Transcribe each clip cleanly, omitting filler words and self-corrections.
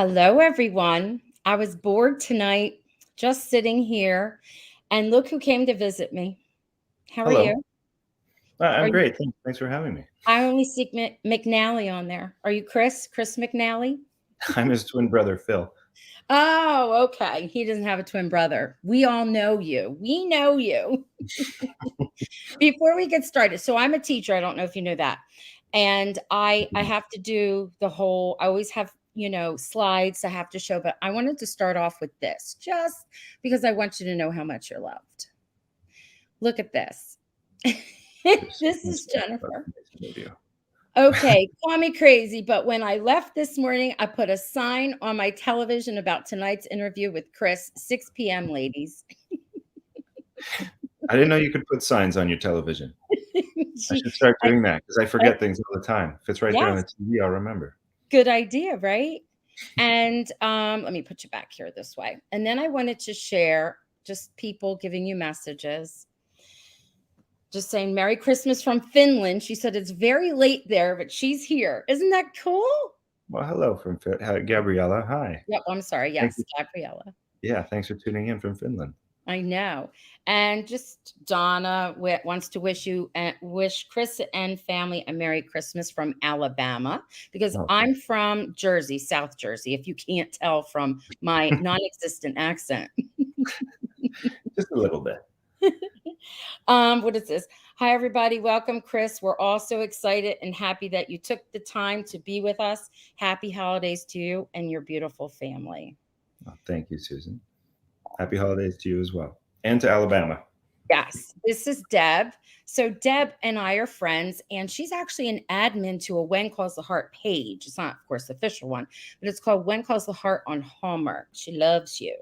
Hello, everyone. I was bored tonight, just sitting here, and look who came to visit me. How are Hello. you? Are I'm you? great. Thanks for having me. I only see McNally on there. Are you Chris? Chris McNally? I'm his twin brother, Phil. Oh, okay. He doesn't have a twin brother. We all know you. We know you. Before we get started, so I'm a teacher. I don't know if you know that. And I have to do the whole, I always have, slides I have to show, but I wanted to start off with this just because I want you to know how much you're loved. Look at this. This is Jennifer. Okay, call me crazy, but when I left this morning, I put a sign on my television about tonight's interview with Chris, 6 p.m., ladies. I didn't know you could put signs on your television. I She, should start I, doing that because I forget things all the time. If it's right there on yes, the TV, I'll remember. good idea, right? And let me put you back here this way. And then I wanted to share just people giving you messages, just saying Merry Christmas from Finland. She said it's very late there, but she's here. Isn't that cool? Well, hello from Gabriella. Hi. Yep, I'm sorry. Thank Yes, you. Gabriella. Yeah, thanks for tuning in from Finland. I know. And just Donna wants to wish Chris and family a Merry Christmas from Alabama because Oh, I'm from Jersey, South Jersey, if you can't tell from my non-existent accent. just a little bit. What is this? Hi, everybody. Welcome, Chris. We're all so excited and happy that you took the time to be with us. Happy holidays to you and your beautiful family. Oh, thank you, Susan. Happy holidays to you as well, and to Alabama. Yes, this is Deb. So Deb and I are friends, and she's actually an admin to a When Calls the Heart page. It's not, of course, the official one, but it's called When Calls the Heart on Hallmark. She loves you.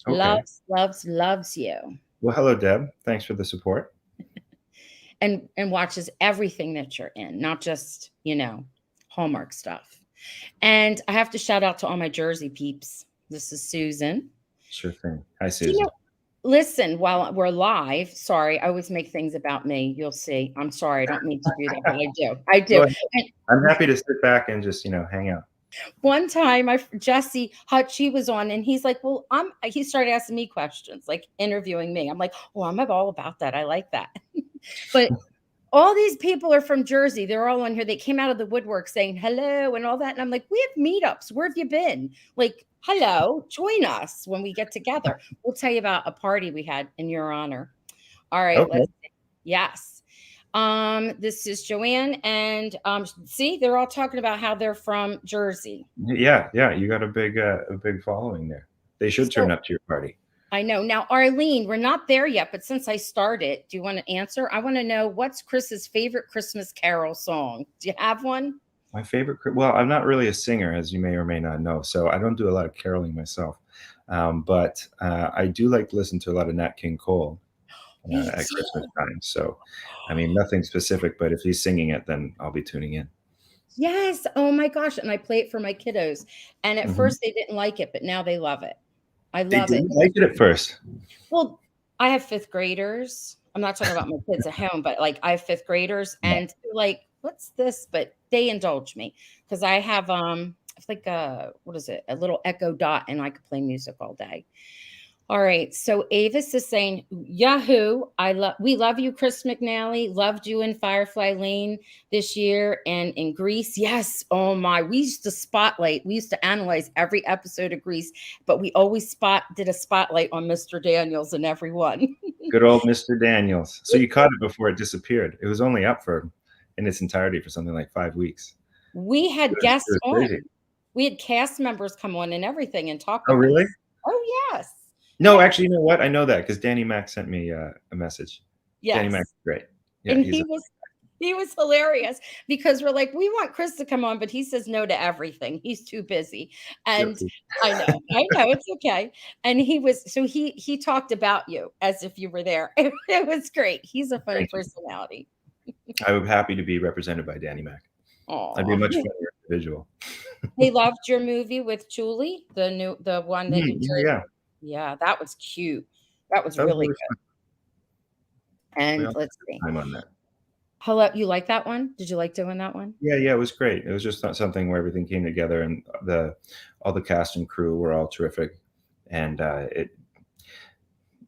Okay. Loves, loves, loves you. Well, hello, Deb. Thanks for the support. And watches everything that you're in, not just, Hallmark stuff. And I have to shout out to all my Jersey peeps. This is Susan. Sure thing. Hi, Do you Susan. know, listen, while we're live, sorry, I always make things about me. You'll see. I'm sorry. I don't mean to do that, but I do. I Go do. ahead. I'm happy to sit back and just, hang out. One time, Jesse Hutchie was on, and he's like, "Well, He started asking me questions, like interviewing me. I'm like, "Oh, I'm all about that. I like that." But all these people are from Jersey. They're all on here. They came out of the woodwork saying hello and all that. And I'm like, we have meetups. Where have you been? Like, hello, join us when we get together. We'll tell you about a party we had in your honor. All right, Okay. let's see. Yes. This is Joanne, and see, they're all talking about how they're from Jersey. Yeah, you got a big following there. They should turn So up to your party. I know. Now, Arlene, we're not there yet, but since I started, do you want to answer? I want to know what's Chris's favorite Christmas carol song? Do you have one? My favorite, well, I'm not really a singer, as you may or may not know, so I don't do a lot of caroling myself. But I do like to listen to a lot of Nat King Cole Me at Christmas too. time. So, I mean, nothing specific, but if he's singing it, then I'll be tuning in. Yes. Oh my gosh. And I play it for my kiddos. And at Hmm. first they didn't like it, but now they love it. I They love it. didn't like it at first. Well, I have fifth graders. I'm not talking about my kids at home, but like I have fifth graders Yeah. and they're like, what's this? But they indulge me because I have it's like what is it? A little Echo Dot, and I could play music all day. All right. So Avis is saying, Yahoo, we love you, Chris McNally. Loved you in Firefly Lane this year and in Grease. Yes. Oh my. We used to analyze every episode of Grease, but we always did a spotlight on Mr. Daniels and everyone. Good old Mr. Daniels. So you caught it before it disappeared. It was only up in its entirety for something like 5 weeks. We It had was, guests it was on. crazy. We had cast members come on and everything and talk Oh, with really? us. Oh, yes. No, Yes. actually, you know what? I know that because Danny Mac sent me a message. Danny Mac Yes. is great. Yeah, And he was hilarious because we're like, we want Chris to come on, but he says no to everything. He's too busy. And guilty. I know, it's okay. And he talked about you as if you were there. It was great. He's a funny Thank you. personality. I would be happy to be represented by Danny Mac. I'd be a Oh, much funnier individual. they loved your movie with Julie, the one that you did. Yeah. Yeah, that was cute. That was That was really really good. fun. We And all let's had see. time on that. Hello, you like that one? Did you like doing that one? Yeah, yeah, it was great. It was just not something where everything came together, and all the cast and crew were all terrific, and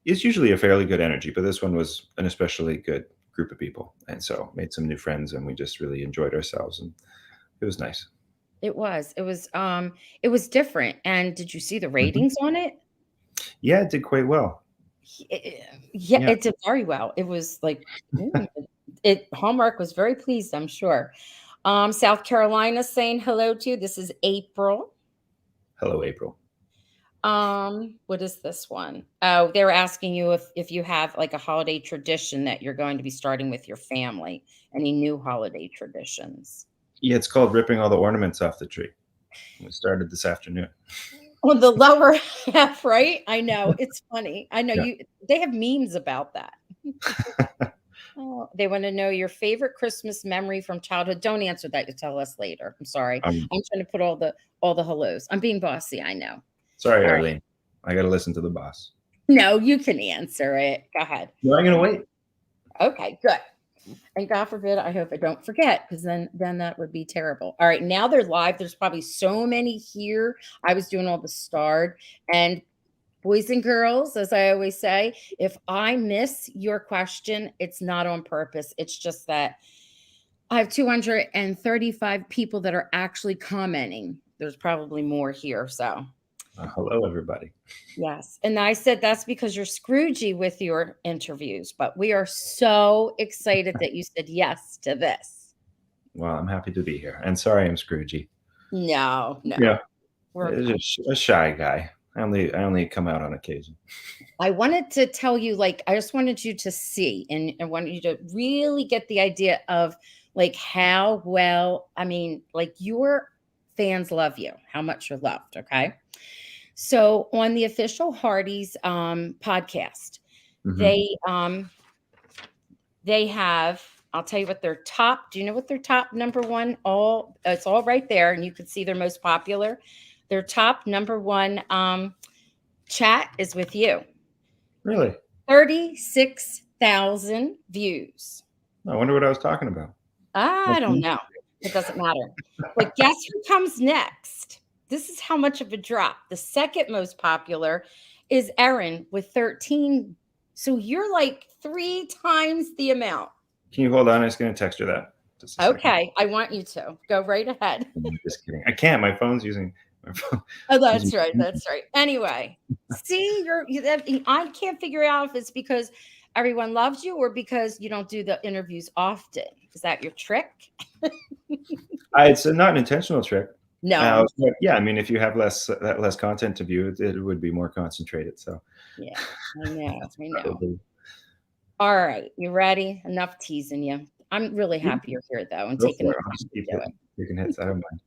it's usually a fairly good energy, but this one was an especially good group of people, and so made some new friends, and we just really enjoyed ourselves, and it was nice. It was. It was different. And did you see the Mhm. ratings on it? Yeah, it did quite well. Yeah, Yeah. it did very well. It was like, it Hallmark was very pleased, I'm sure. South Carolina saying hello to you. This is April. Hello, April. What is this one? Oh, they were asking you if you have like a holiday tradition that you're going to be starting with your family. Any new holiday traditions? Yeah, it's called ripping all the ornaments off the tree. We started this afternoon. On the lower half, right? I know, it's funny. I know Yeah. you they have memes about that. Oh, they wanna know your favorite Christmas memory from childhood. Don't answer that, you tell us later. I'm sorry. Um, I'm trying to put all the hellos. I'm being bossy, I know. sorry, Alright. Arlene. I got to listen to the boss. No, you can answer it. Go ahead. No, I'm gonna wait. Okay, good. And God forbid, I hope I don't forget, because then that would be terrible. All right, now they're live. There's probably so many here. I was doing all the starred, and boys and girls, as I always say, if I miss your question, it's not on purpose. It's just that I have 235 people that are actually commenting. There's probably more here. So, Hello, everybody. yes. And I said that's because you're Scroogey with your interviews, but we are so excited that you said yes to this. Well, I'm happy to be here, and sorry I'm Scroogey. No, Yeah, no. We're okay. just a shy guy. I only come out on occasion. I wanted to tell you, like, I just wanted you to see and I wanted you to really get the idea of like how well, I mean, like your fans love you, how much you're loved. Okay. So on the official Hearties podcast, Hmm. they they have, I'll tell you what their top, do you know what their top number one, all it's all right there, and you can see their most popular. Their top number one chat is with you. Really? 36,000 views. I wonder what I was talking about. I don't know. It doesn't matter. But guess who comes next? This is how much of a drop. The second most popular is Erin with 13. So you're like 3 times the amount. Can you hold on? I'm just gonna text her that. Just a second. Okay, I want you to. Go right ahead. I'm just kidding. I can't. My phone's using my phone. Oh, Using, that's right. That's right. Anyway, see, I can't figure out if it's because everyone loves you or because you don't do the interviews often. Is that your trick? it's not an intentional trick. No. But yeah, I mean, if you have less content to view, it would be more concentrated. So Yeah, I know. I know. probably. All right, you ready? Enough teasing you. I'm really Yeah, happy you're here though and go taking for the it. I'll time just to keep do it. taking hits. I don't mind.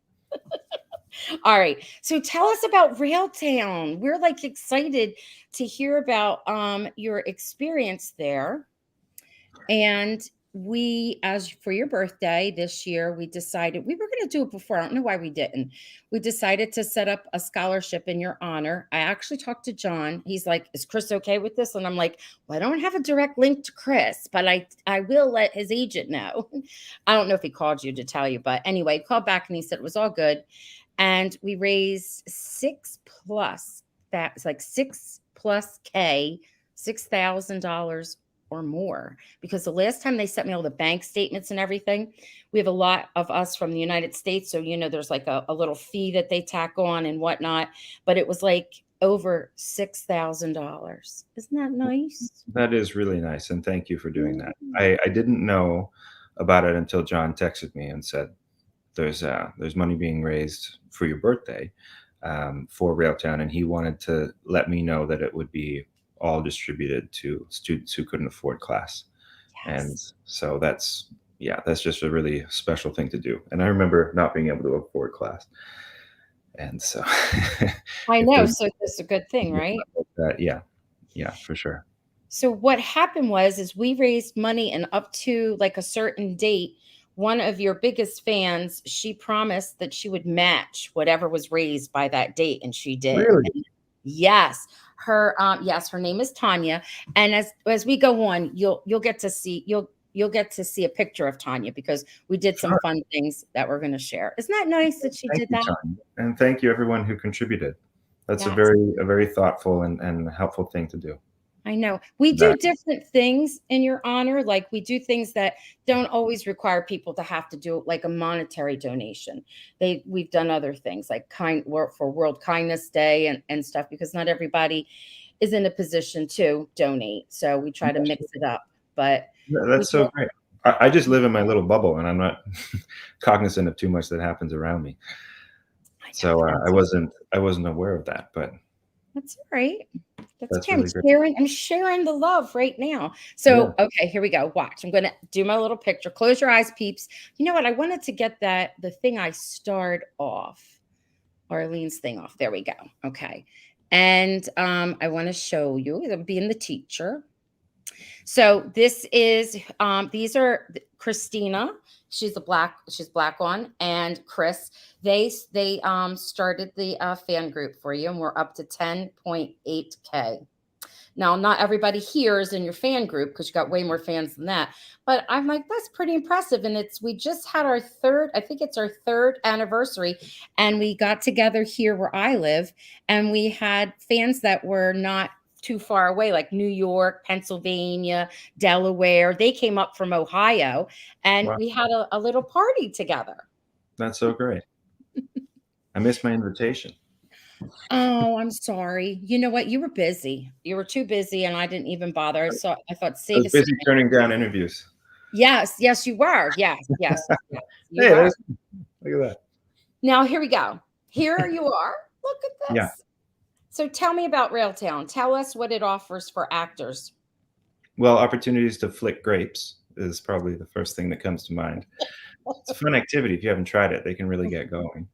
All right. So tell us about Railtown. We're like excited to hear about your experience there. And we, as for your birthday this year, we decided we were going to do it before. I don't know why we didn't. We decided to set up a scholarship in your honor. I actually talked to John. He's like, "Is Chris okay with this?" And I'm like, "Well, I don't have a direct link to Chris, but I will let his agent know." I don't know if he called you to tell you, but anyway, he called back and he said it was all good. And we raised six plus, that's like six plus K, $6,000 or more, because the last time they sent me all the bank statements and everything, we have a lot of us from the United States. So, there's like a little fee that they tack on and whatnot, but it was like over $6,000. Isn't that nice? That is really nice, and thank you for doing that. I didn't know about it until John texted me and said there's money being raised for your birthday for Railtown, and he wanted to let me know that it would be all distributed to students who couldn't afford class. And Yes. so that's just a really special thing to do. And I remember not being able to afford class, and so I if know. there's So that's a good thing, right? that, yeah, yeah, for sure. So what happened was is we raised money, and up to like a certain date, one of your biggest fans, she promised that she would match whatever was raised by that date, and she did. Really? And yes, her name is Tanya, and as we go on, you'll get to see you'll get to see a picture of Tanya because we did some Sure. fun things that we're going to share. Isn't that nice that she Thank did you, that? Tanya, and thank you everyone who contributed. That's Yes. a very thoughtful and helpful thing to do. I know. We do That different things in your honor. Like we do things that don't always require people to have to do like a monetary donation. We've done other things like kind work for World Kindness Day and stuff because not everybody is in a position to donate. So we try to mix it up. But we that's so great. I just live in my little bubble, and I'm not cognizant of too much that happens around me. I know So I wasn't aware of that, but that's all right. That's that's okay. I'm really great. sharing the love right now. Yeah. So, okay, here we go. Watch. I'm going to do my little picture. Close your eyes, peeps. You know what? I wanted to get the thing I starred off, Arlene's thing off. There we go. Okay. And I want to show you, it'll be in the teacher. So this is these are Christina. She's black one, and Chris. They started the fan group for you, and we're up to 10.8K. Now, not everybody here is in your fan group because you got way more fans than that. But I'm like, that's pretty impressive. And we just had our third, I think it's our third anniversary. And we got together here where I live, and we had fans that were not too far away, like New York, Pennsylvania, Delaware. They came up from Ohio, and Wow. we had a little party together. That's so great. I missed my invitation. Oh, I'm sorry. You know what? You were busy. You were too busy, and I didn't even bother. I thought I save was a busy seat. turning down interviews. Yes, yes, you were. Yes, yes, yes, you Hey, were. look at that. Now here we go. Here you are. Look at Yeah. this. So tell me about Railtown. Tell us what it offers for actors. Well, opportunities to flick grapes is probably the first thing that comes to mind. It's a fun activity. If you haven't tried it, they can really get going.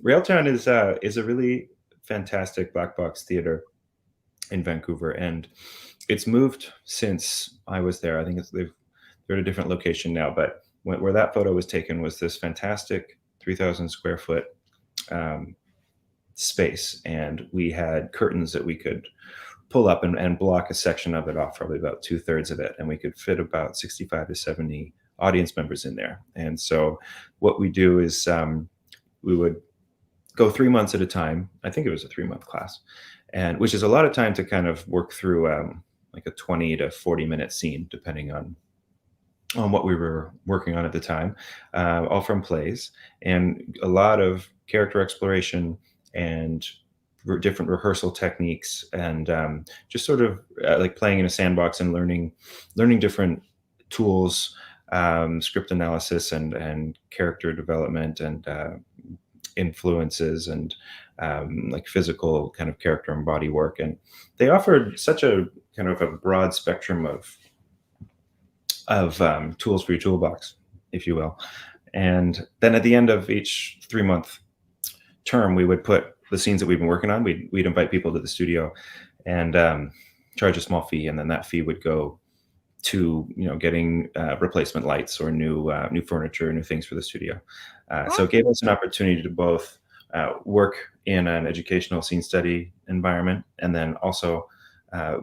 Railtown is a really fantastic black box theater in Vancouver, and it's moved since I was there. I think they're at a different location now, but where that photo was taken was this fantastic 3,000 square foot space, and we had curtains that we could pull up and block a section of it off, probably about 2/3 of it, and we could fit about 65 to 70 audience members in there. And so what we do is we would go 3 months at a time. I think it was a 3-month class, and which is a lot of time to kind of work through like a 20 to 40-minute scene, depending on what we were working on at the time, all from plays, and a lot of character exploration and different rehearsal techniques, and just sort of like playing in a sandbox and learning different tools, script analysis and character development and influences and like physical kind of character and body work. And they offered such a kind of a broad spectrum of tools for your toolbox, if you will. And then at the end of each 3-month term, we would put the scenes that we've been working on. We'd invite people to the studio and charge a small fee, and then that fee would go to getting replacement lights or new furniture, new things for the studio. So it gave us an opportunity to both work in an educational scene study environment, and then also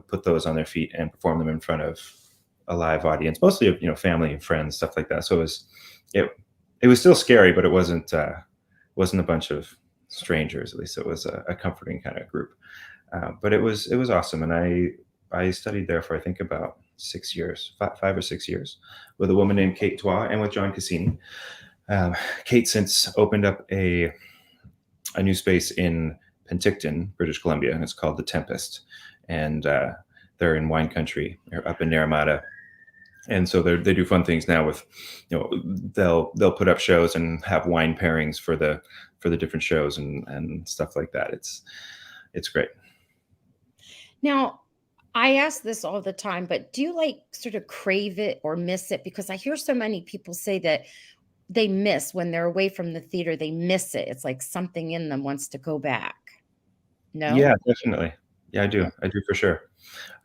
put those on their feet and perform them in front of a live audience, mostly of family and friends, stuff like that. So it was still scary, but it wasn't a bunch of strangers. At least it was a comforting kind of group. But it was awesome, and I studied there for I think about 6 years, 5 or 6 years, with a woman named Kate Twa and with John Cassini. Kate since opened up a new space in Penticton, British Columbia, and it's called The Tempest. And they're in wine country, they're up in Naramata. And so they do fun things now with, they'll put up shows and have wine pairings for the different shows and stuff like that. It's great. Now, I ask this all the time, but do you like sort of crave it or miss it? Because I hear so many people say that they miss when they're away from the theater, they miss it. It's like something in them wants to go back. No? Yeah, definitely. Yeah, I do for sure.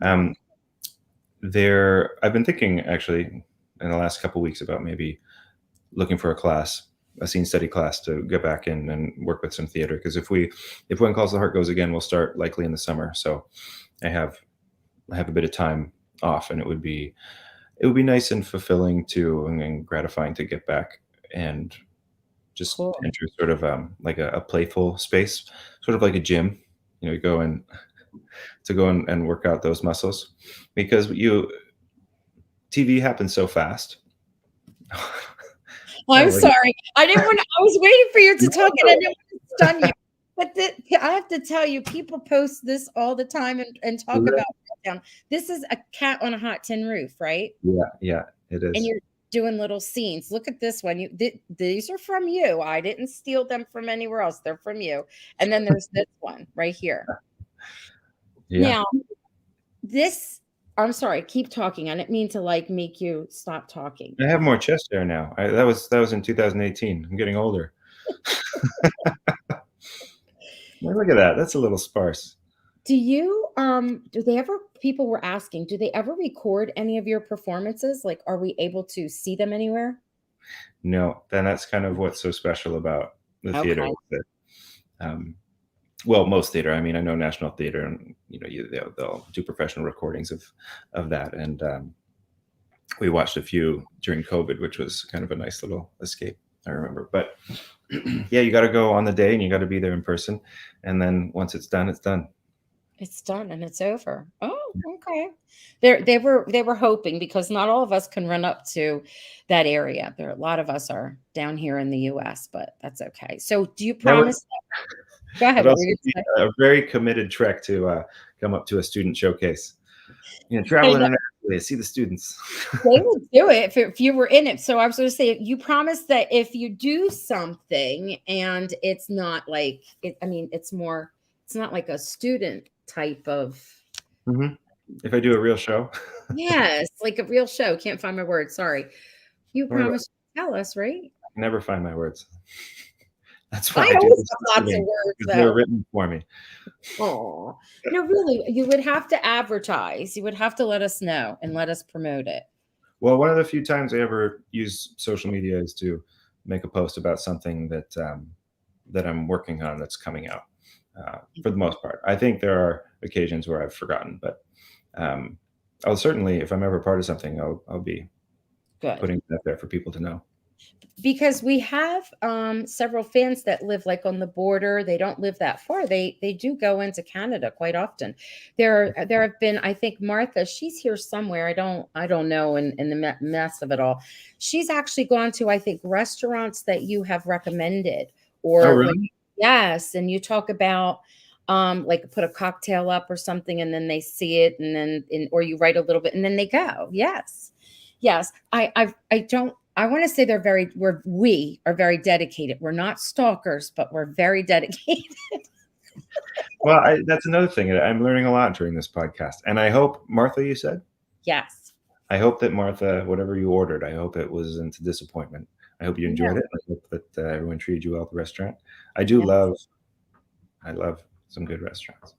I've been thinking actually in the last couple of weeks about maybe looking for a scene study class to get back in and work with some theater. Because if When Calls the Heart goes again, we'll start likely in the summer. So I have a bit of time off, and it would be nice and fulfilling to and gratifying to get back and just Cool. enter sort of like a playful space, sort of like a gym. Go in to go and work out those muscles because TV happens so fast. Well, I'm Like, sorry. I was waiting for you to talk and I no. didn't want to stun you. But I have to tell you, people post this all the time and talk about meltdown. This is a cat on a hot tin roof, right? Yeah, yeah, it And is. you're doing little scenes. Look at this one. These are from you. I didn't steal them from anywhere else. They're from you. And then there's this one right here. Yeah. Now, this, I'm sorry, keep talking. I didn't mean to like make you stop talking. I have more chest hair now. That was in 2018. I'm getting older. Look at that. That's a little sparse. Do they ever, people were asking, do they ever record any of your performances? Like, are we able to see them anywhere? No, then that's kind of what's so special about the theater. Okay. That, well, most theater. I mean, I know National Theater, and they'll do professional recordings of that. And we watched a few during COVID, which was kind of a nice little escape. I remember, but yeah, you got to go on the day, and you got to be there in person. And then once it's done, it's done. It's done and it's over. Oh, okay. They were hoping because not all of us can run up to that area. A lot of us are down here in the US, but that's okay. So do you That would promise? Go ahead. That'd What were also you be gonna a very committed trek to come up to a student showcase. Travel say? internationally, see the students. They would do it if you were in it. So I was going to say, you promise that if you do something and it's not like it, I mean, it's not like a student type of, Hmm. If I do a real show, yes, like a real show. Can't find my word. Sorry. You or I promise to tell us, right? never find my words. That's why I I do always this have for lots of living, words because they're though. written for me. Oh, no, really, you would have to advertise. You would have to let us know and let us promote it. Well, one of the few times I ever use social media is to make a post about something that I'm working on that's coming out. For the most part, I think there are occasions where I've forgotten, but um, I'll certainly, if I'm ever part of something, I'll be Good. putting that there for people to know. Because we have several fans that live like on the border. They don't live that far. They do go into Canada quite often. There have been, I think Martha, she's here somewhere. I don't know in the mess of it all. She's actually gone to, I think, restaurants that you have recommended, Oh, or when, really? yes, and you talk about like put a cocktail up or something and then they see it and then or you write a little bit and then they go. Yes. Yes. I don't, I want to say we are very dedicated. We're not stalkers, but we're very dedicated. Well, that's another thing. I'm learning a lot during this podcast, and I hope Martha, you said. Yes. I hope that Martha, whatever you ordered, I hope it wasn't a disappointment. I hope you enjoyed Yeah. it. I hope that everyone treated you well at the restaurant. Yes. I love some good restaurants.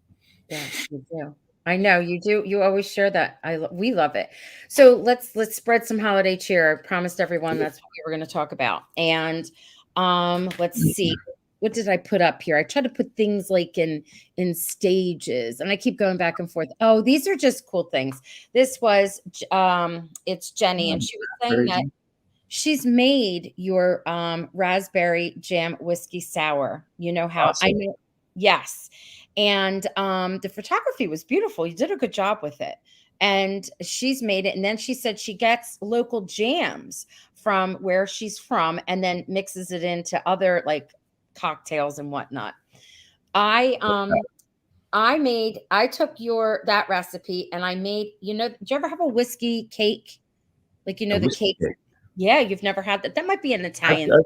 Yes, you do. I know you do. You always share that. We love it. So let's spread some holiday cheer. I promised everyone that's what we were going to talk about. And let's see. What did I put up here? I try to put things like in stages, and I keep going back and forth. Oh, these are just cool things. This was it's Jenny, and she was saying Very that good. she's made your raspberry jam whiskey sour. You know how I Awesome. know, yes. And the photography was beautiful. You did a good job with it. And she's made it. And then she said she gets local jams from where she's from and then mixes it into other like cocktails and whatnot. I um I took your that recipe and I made, do you ever have a whiskey cake? Like A the whiskey cake. cake. Yeah, you've never had that. That might be an I've, Italian. I've,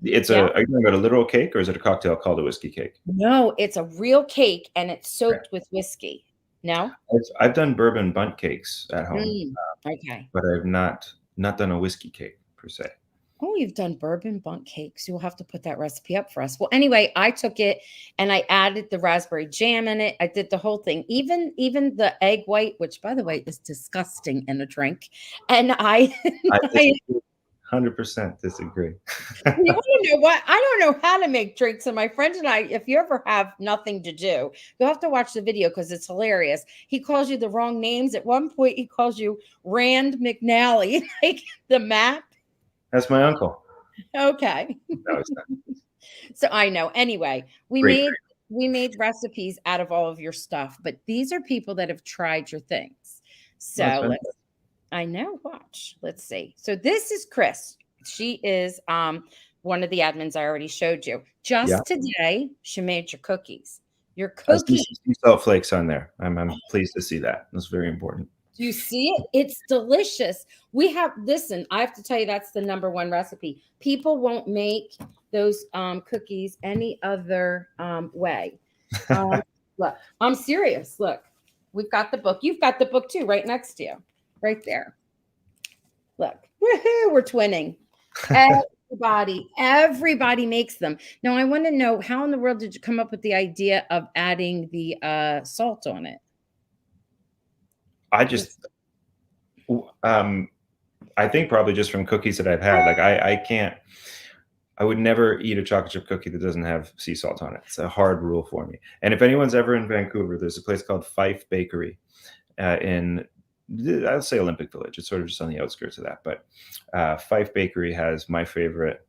it's Yeah. a. Are you talking about a literal cake, or is it a cocktail called a whiskey cake? No, it's a real cake and it's Okay. soaked with whiskey. No? I've done bourbon bundt cakes at home, Mm, okay. but I've not done a whiskey cake per se. Oh, you've done bourbon bundt cakes. You'll have to put that recipe up for us. Well, anyway, I took it and I added the raspberry jam in it. I did the whole thing, even the egg white, which by the way is disgusting in a drink. And I, I I disagree. 100% disagree. You want to know what? I don't know how to make drinks. And my friend and I, if you ever have nothing to do, you'll have to watch the video because it's hilarious. He calls you the wrong names. At one point, he calls you Rand McNally, like the map. That's my uncle. Okay. No, it's not. So I know. Anyway, Great. we made recipes out of all of your stuff, but these are people that have tried your things. No, it's So fantastic. I know. Watch. Let's see. So this is Chris. She is one of the admins I already showed you. Yeah. Just today, she made your cookies. Your I see cookies. some sea salt flakes on there. I'm pleased to see that. That's very important. Do you see it? It's delicious. We have, listen, I have to tell you, that's the #1 recipe. People won't make those cookies any other way. Look, I'm serious. Look, we've got the book. You've got the book too, right next to you, right there. Look, woohoo, we're twinning. Everybody makes them. Now, I want to know, how in the world did you come up with the idea of adding the salt on it? I just, I think probably just from cookies that I've had. Like I would never eat a chocolate chip cookie that doesn't have sea salt on it. It's a hard rule for me. And if anyone's ever in Vancouver, there's a place called Fife Bakery in, I'll say Olympic Village. It's sort of just on the outskirts of that. But Fife Bakery has my favorite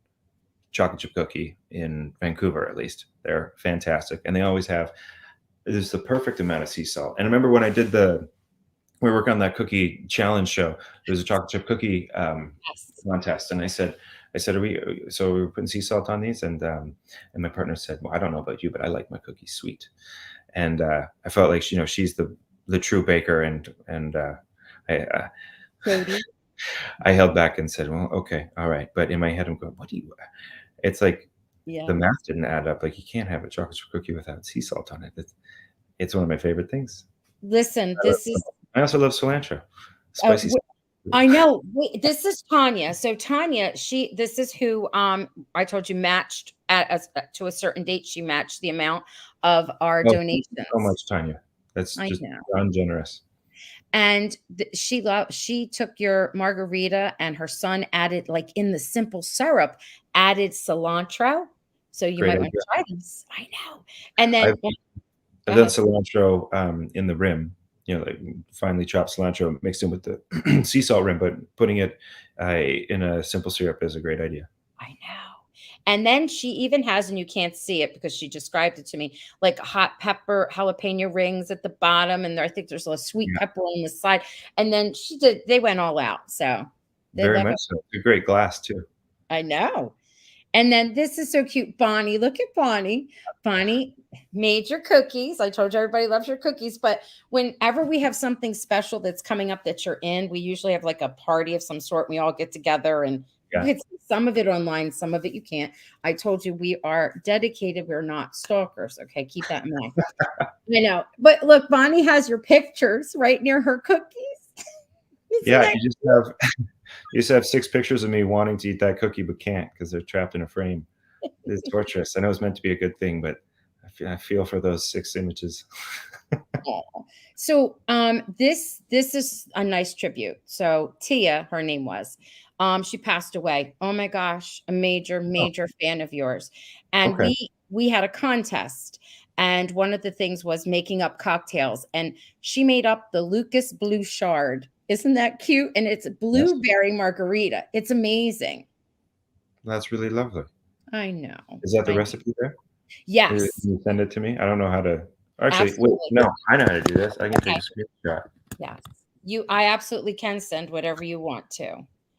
chocolate chip cookie in Vancouver, at least. They're fantastic. And they always have, there's the perfect amount of sea salt. And I remember when I did we were working on that cookie challenge show, there's a chocolate chip cookie contest. And I said, we were putting sea salt on these? And my partner said, well, I don't know about you, but I like my cookies sweet. And I felt like, she's the true baker. And I held back and said, well, okay, all right. But in my head, I'm going, it's like, the math didn't add up. Like, you can't have a chocolate chip cookie without sea salt on it. It's one of my favorite things. Listen, I also love cilantro. Spicy. I know. Wait, this is Tanya. So Tanya, this is who I told you matched to a certain date. She matched the amount of our donations. Thank you so much, Tanya. That's just ungenerous. And she took your margarita, and her son added, like in the simple syrup, added cilantro. So you might want to try this. I know. And then I've done cilantro in the rim. Like finely chopped cilantro mixed in with the sea salt rim, but putting it in a simple syrup is a great idea. I know. And then she even has, and you can't see it because she described it to me, like hot pepper, jalapeno rings at the bottom. And I think there's a sweet pepper on the side. And then they went all out. So very much so. It's a great glass too. I know. And then this is so cute. Bonnie, look at Bonnie. Bonnie made your cookies. I told you everybody loves your cookies. But whenever we have something special that's coming up that you're in, we usually have like a party of some sort. We all get together, and you can see some of it online, some of it you can't. I told you we are dedicated. We're not stalkers. Okay, keep that in mind. I know. But look, Bonnie has your pictures right near her cookies. Yeah, you just have 6 pictures of me wanting to eat that cookie but can't because they're trapped in a frame. It's torturous. I know it's meant to be a good thing, but I feel for those 6 images. So this is a nice tribute. So Tia, her name was, she passed away. Oh my gosh, a major fan of yours. And we had a contest, and one of the things was making up cocktails, and she made up the Lucas Blue Shard. Isn't that cute? And it's blueberry margarita. It's amazing. That's really lovely. I know. Is that the recipe there? Yes. Can you send it to me? I don't know how to. Actually, wait, no, I know how to do this. I can take a screenshot. Yes. I absolutely can send whatever you want to.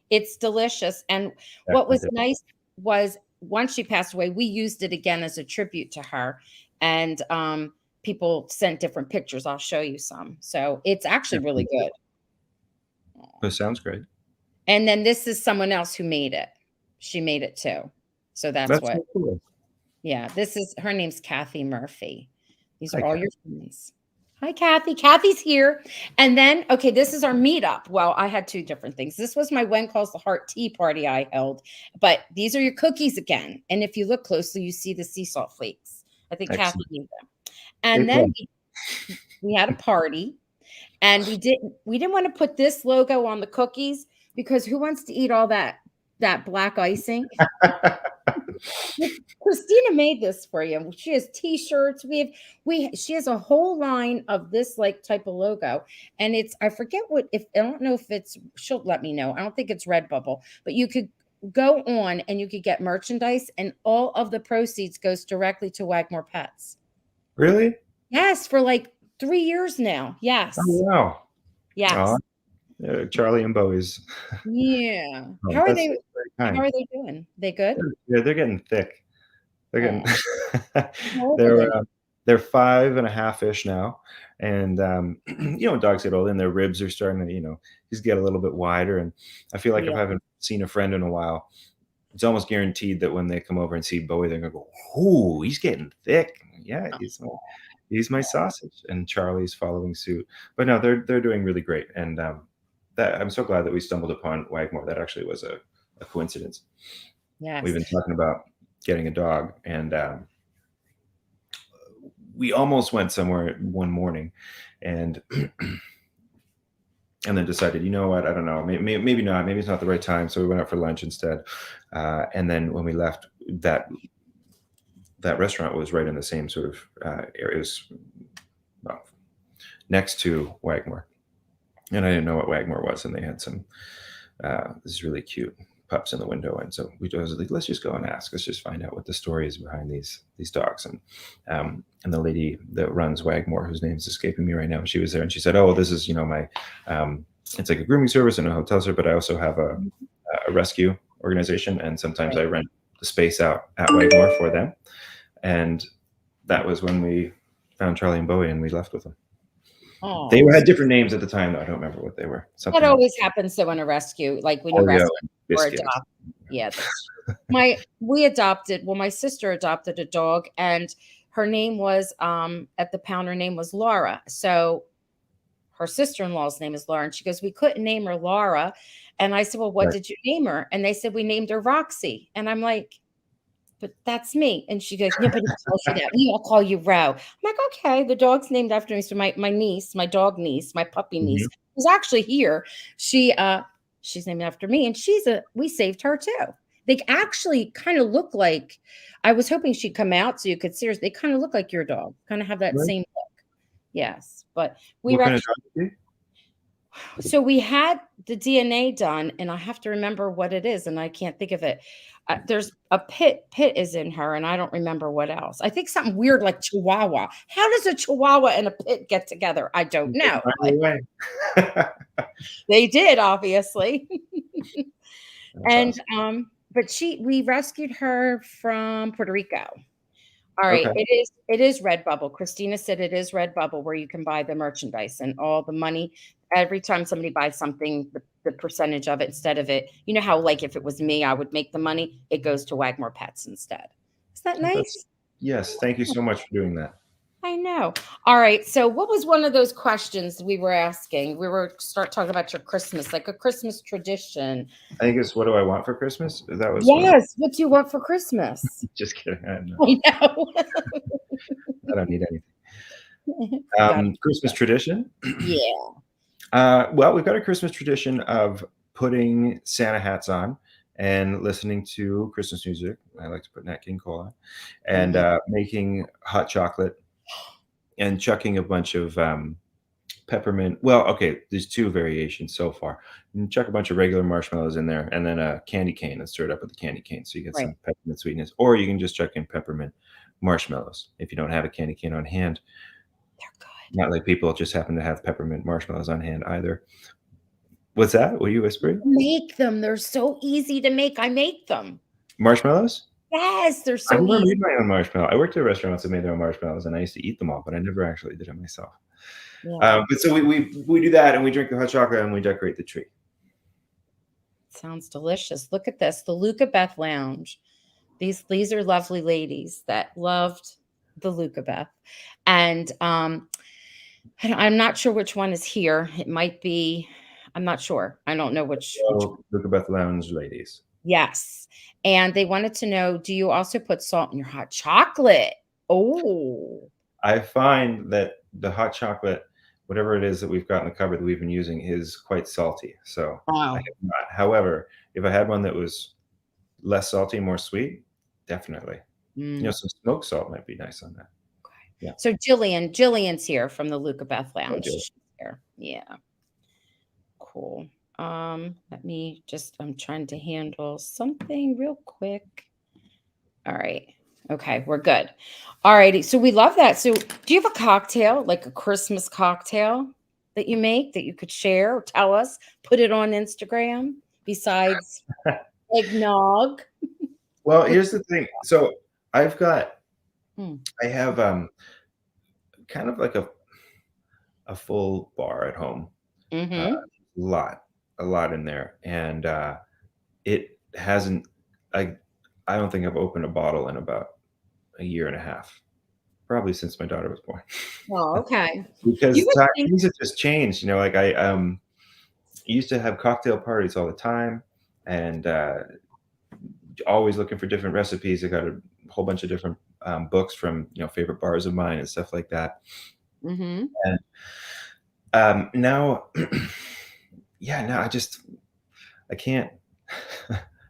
It's delicious. And what was nice was, once she passed away, we used it again as a tribute to her. And people sent different pictures. I'll show you some. So it's actually really good. That sounds great. And then this is someone else who made it. She made it too. So that's what. So cool. Yeah, her name's Kathy Murphy. These are all your friends. Hi, Kathy. Kathy's here. And then, okay, this is our meetup. Well, I had 2 different things. This was my When Calls the Heart tea party I held. But these are your cookies again. And if you look closely, you see the sea salt flakes. I think Kathy made them. And then we had a party. And we didn't want to put this logo on the cookies, because who wants to eat all that that black icing. Christina made this for you. She has t-shirts. She has a whole line of this like type of logo. And it's, I forget what, if I don't know if it's, she'll let me know. I don't think it's Redbubble, but you could go on and you could get merchandise and all of the proceeds goes directly to Wagmore Pets. Really? Yes, for like 3 years now. Yes. Oh, wow. Yes. Charlie and Bowie's. Yeah. Oh, How are that's they? very How kind. are they doing? They good? Yeah, they're getting thick. They're getting How old are they're they? they're 5.5-ish now, and dogs get old and their ribs are starting to just get a little bit wider. And I feel like if Yeah. I haven't seen a friend in a while, it's almost guaranteed that when they come over and see Bowie, they're gonna go, "Ooh, he's getting thick." Yeah, he's my sausage, and Charlie's following suit. But no, they're doing really great, and that I'm so glad that we stumbled upon Wagmore. That actually was a coincidence. We've Yes. been talking about getting a dog, and we almost went somewhere one morning, and and then decided, you know what, I don't know, maybe not, maybe it's not the right time. So we went out for lunch instead. And then when we left, that restaurant was right in the same sort of area. It was next to Wagmore, and I didn't know what Wagmore was, and they had some this really cute pups in the window. And so we was like, let's just go and ask. Let's just find out what the story is behind these dogs. And the lady that runs Wagmore, whose name's escaping me right now, she was there, and she said, "Oh, this is my it's like a grooming service and a hotel service, but I also have a rescue organization, and sometimes I rent the space out at Wagmore for them." And that was when we found Charlie and Bowie, and we left with them. Oh, They had different names at the time, though. I don't remember what they were. that always happens though in a rescue, like when you rescue or adopt. Yeah, we adopted. Well, my sister adopted a dog, and her name was at the pound. Her name was Laura. So her sister-in-law's name is Laura, and she goes, "We couldn't name her Laura," and I said, "Well, what did you name her?" And they said, "We named her Roxy," and I'm like, "But that's me." And she goes, "Nobody calls you that. We all call you Ro." I'm like, "Okay." The dog's named after me. So my niece, my dog niece, my puppy niece, who's actually here, she's named after me, and we saved her too. They actually kind of look like, I was hoping she'd come out so you could see her. They kind of look like your dog, kind of have that same look. Yes, but we What kind of dog is he? so we had the DNA done, and I have to remember what it is, and I can't think of it. There's a pit is in her, and I don't remember what else. I think something weird like Chihuahua. How does a Chihuahua and a pit get together? I don't know. They did, obviously. And but we rescued her from Puerto Rico. All right, Okay. it is Redbubble. Christina said it is Redbubble where you can buy the merchandise and all the money. Every time somebody buys something, the percentage of it instead of it, you know how like if it was me, I would make the money. It goes to Wagmore Pets instead. Is that nice? Yes, thank you so much for doing that. I know. All right. So what was one of those questions we were asking? We were start talking about your Christmas, like a Christmas tradition. I think it's, what do I want for Christmas? That was Yes. What do you want for Christmas? Just kidding. I know. I know. I don't need anything. Christmas tradition? Yeah. Well, we've got a Christmas tradition of putting Santa hats on and listening to Christmas music. I like to put Nat King Cole on, and making hot chocolate and chucking a bunch of peppermint. Well, okay, there's two variations so far. You can chuck a bunch of regular marshmallows in there, and then a candy cane and stir it up with the candy cane, so you get some peppermint sweetness. Or you can just chuck in peppermint marshmallows if you don't have a candy cane on hand. They're good. Not like people just happen to have peppermint marshmallows on hand either. What's that? What are you whispering? Make them. They're so easy to make. I make them. Marshmallows? Yes, they're so I never easy. made my own marshmallow. I worked at restaurants that made their own marshmallows, and I used to eat them all, but I never actually did it myself. Yeah. But so we do that, and we drink the hot chocolate, and we decorate the tree. Sounds delicious. Look at this, the Luca Beth Lounge. These are lovely ladies that loved the Luca Beth, and I'm not sure which one is here. It might be. I'm not sure. I don't know which. Luca Beth Lounge ladies. Yes, and they wanted to know: do you also put salt in your hot chocolate? Oh, I find that the hot chocolate, whatever it is that we've got in the cupboard that we've been using, is quite salty. So I have not. However, if I had one that was less salty, more sweet, definitely. Mm. Some smoked salt might be nice on that. Yeah. So Jillian's here from the Luca Beth Oh, Lounge. Jill. She's here. Yeah. Cool. I'm trying to handle something real quick. All right. Okay, we're good. All righty. So we love that. So do you have a cocktail, like a Christmas cocktail that you make that you could share or tell us, put it on Instagram besides eggnog? Well, What- here's the thing. So I've got, Hmm. I have kind of like a full bar at home. Uh, Mm-hmm. lot, a lot in there, and it hasn't. I I don't think I've opened a bottle in about a year and a half, probably since my daughter was born. Oh, okay. You Because would think, things have just changed. Like I used to have cocktail parties all the time, and always looking for different recipes. I got a whole bunch of different books from favorite bars of mine and stuff like that. mm-hmm. And now, yeah, now I can't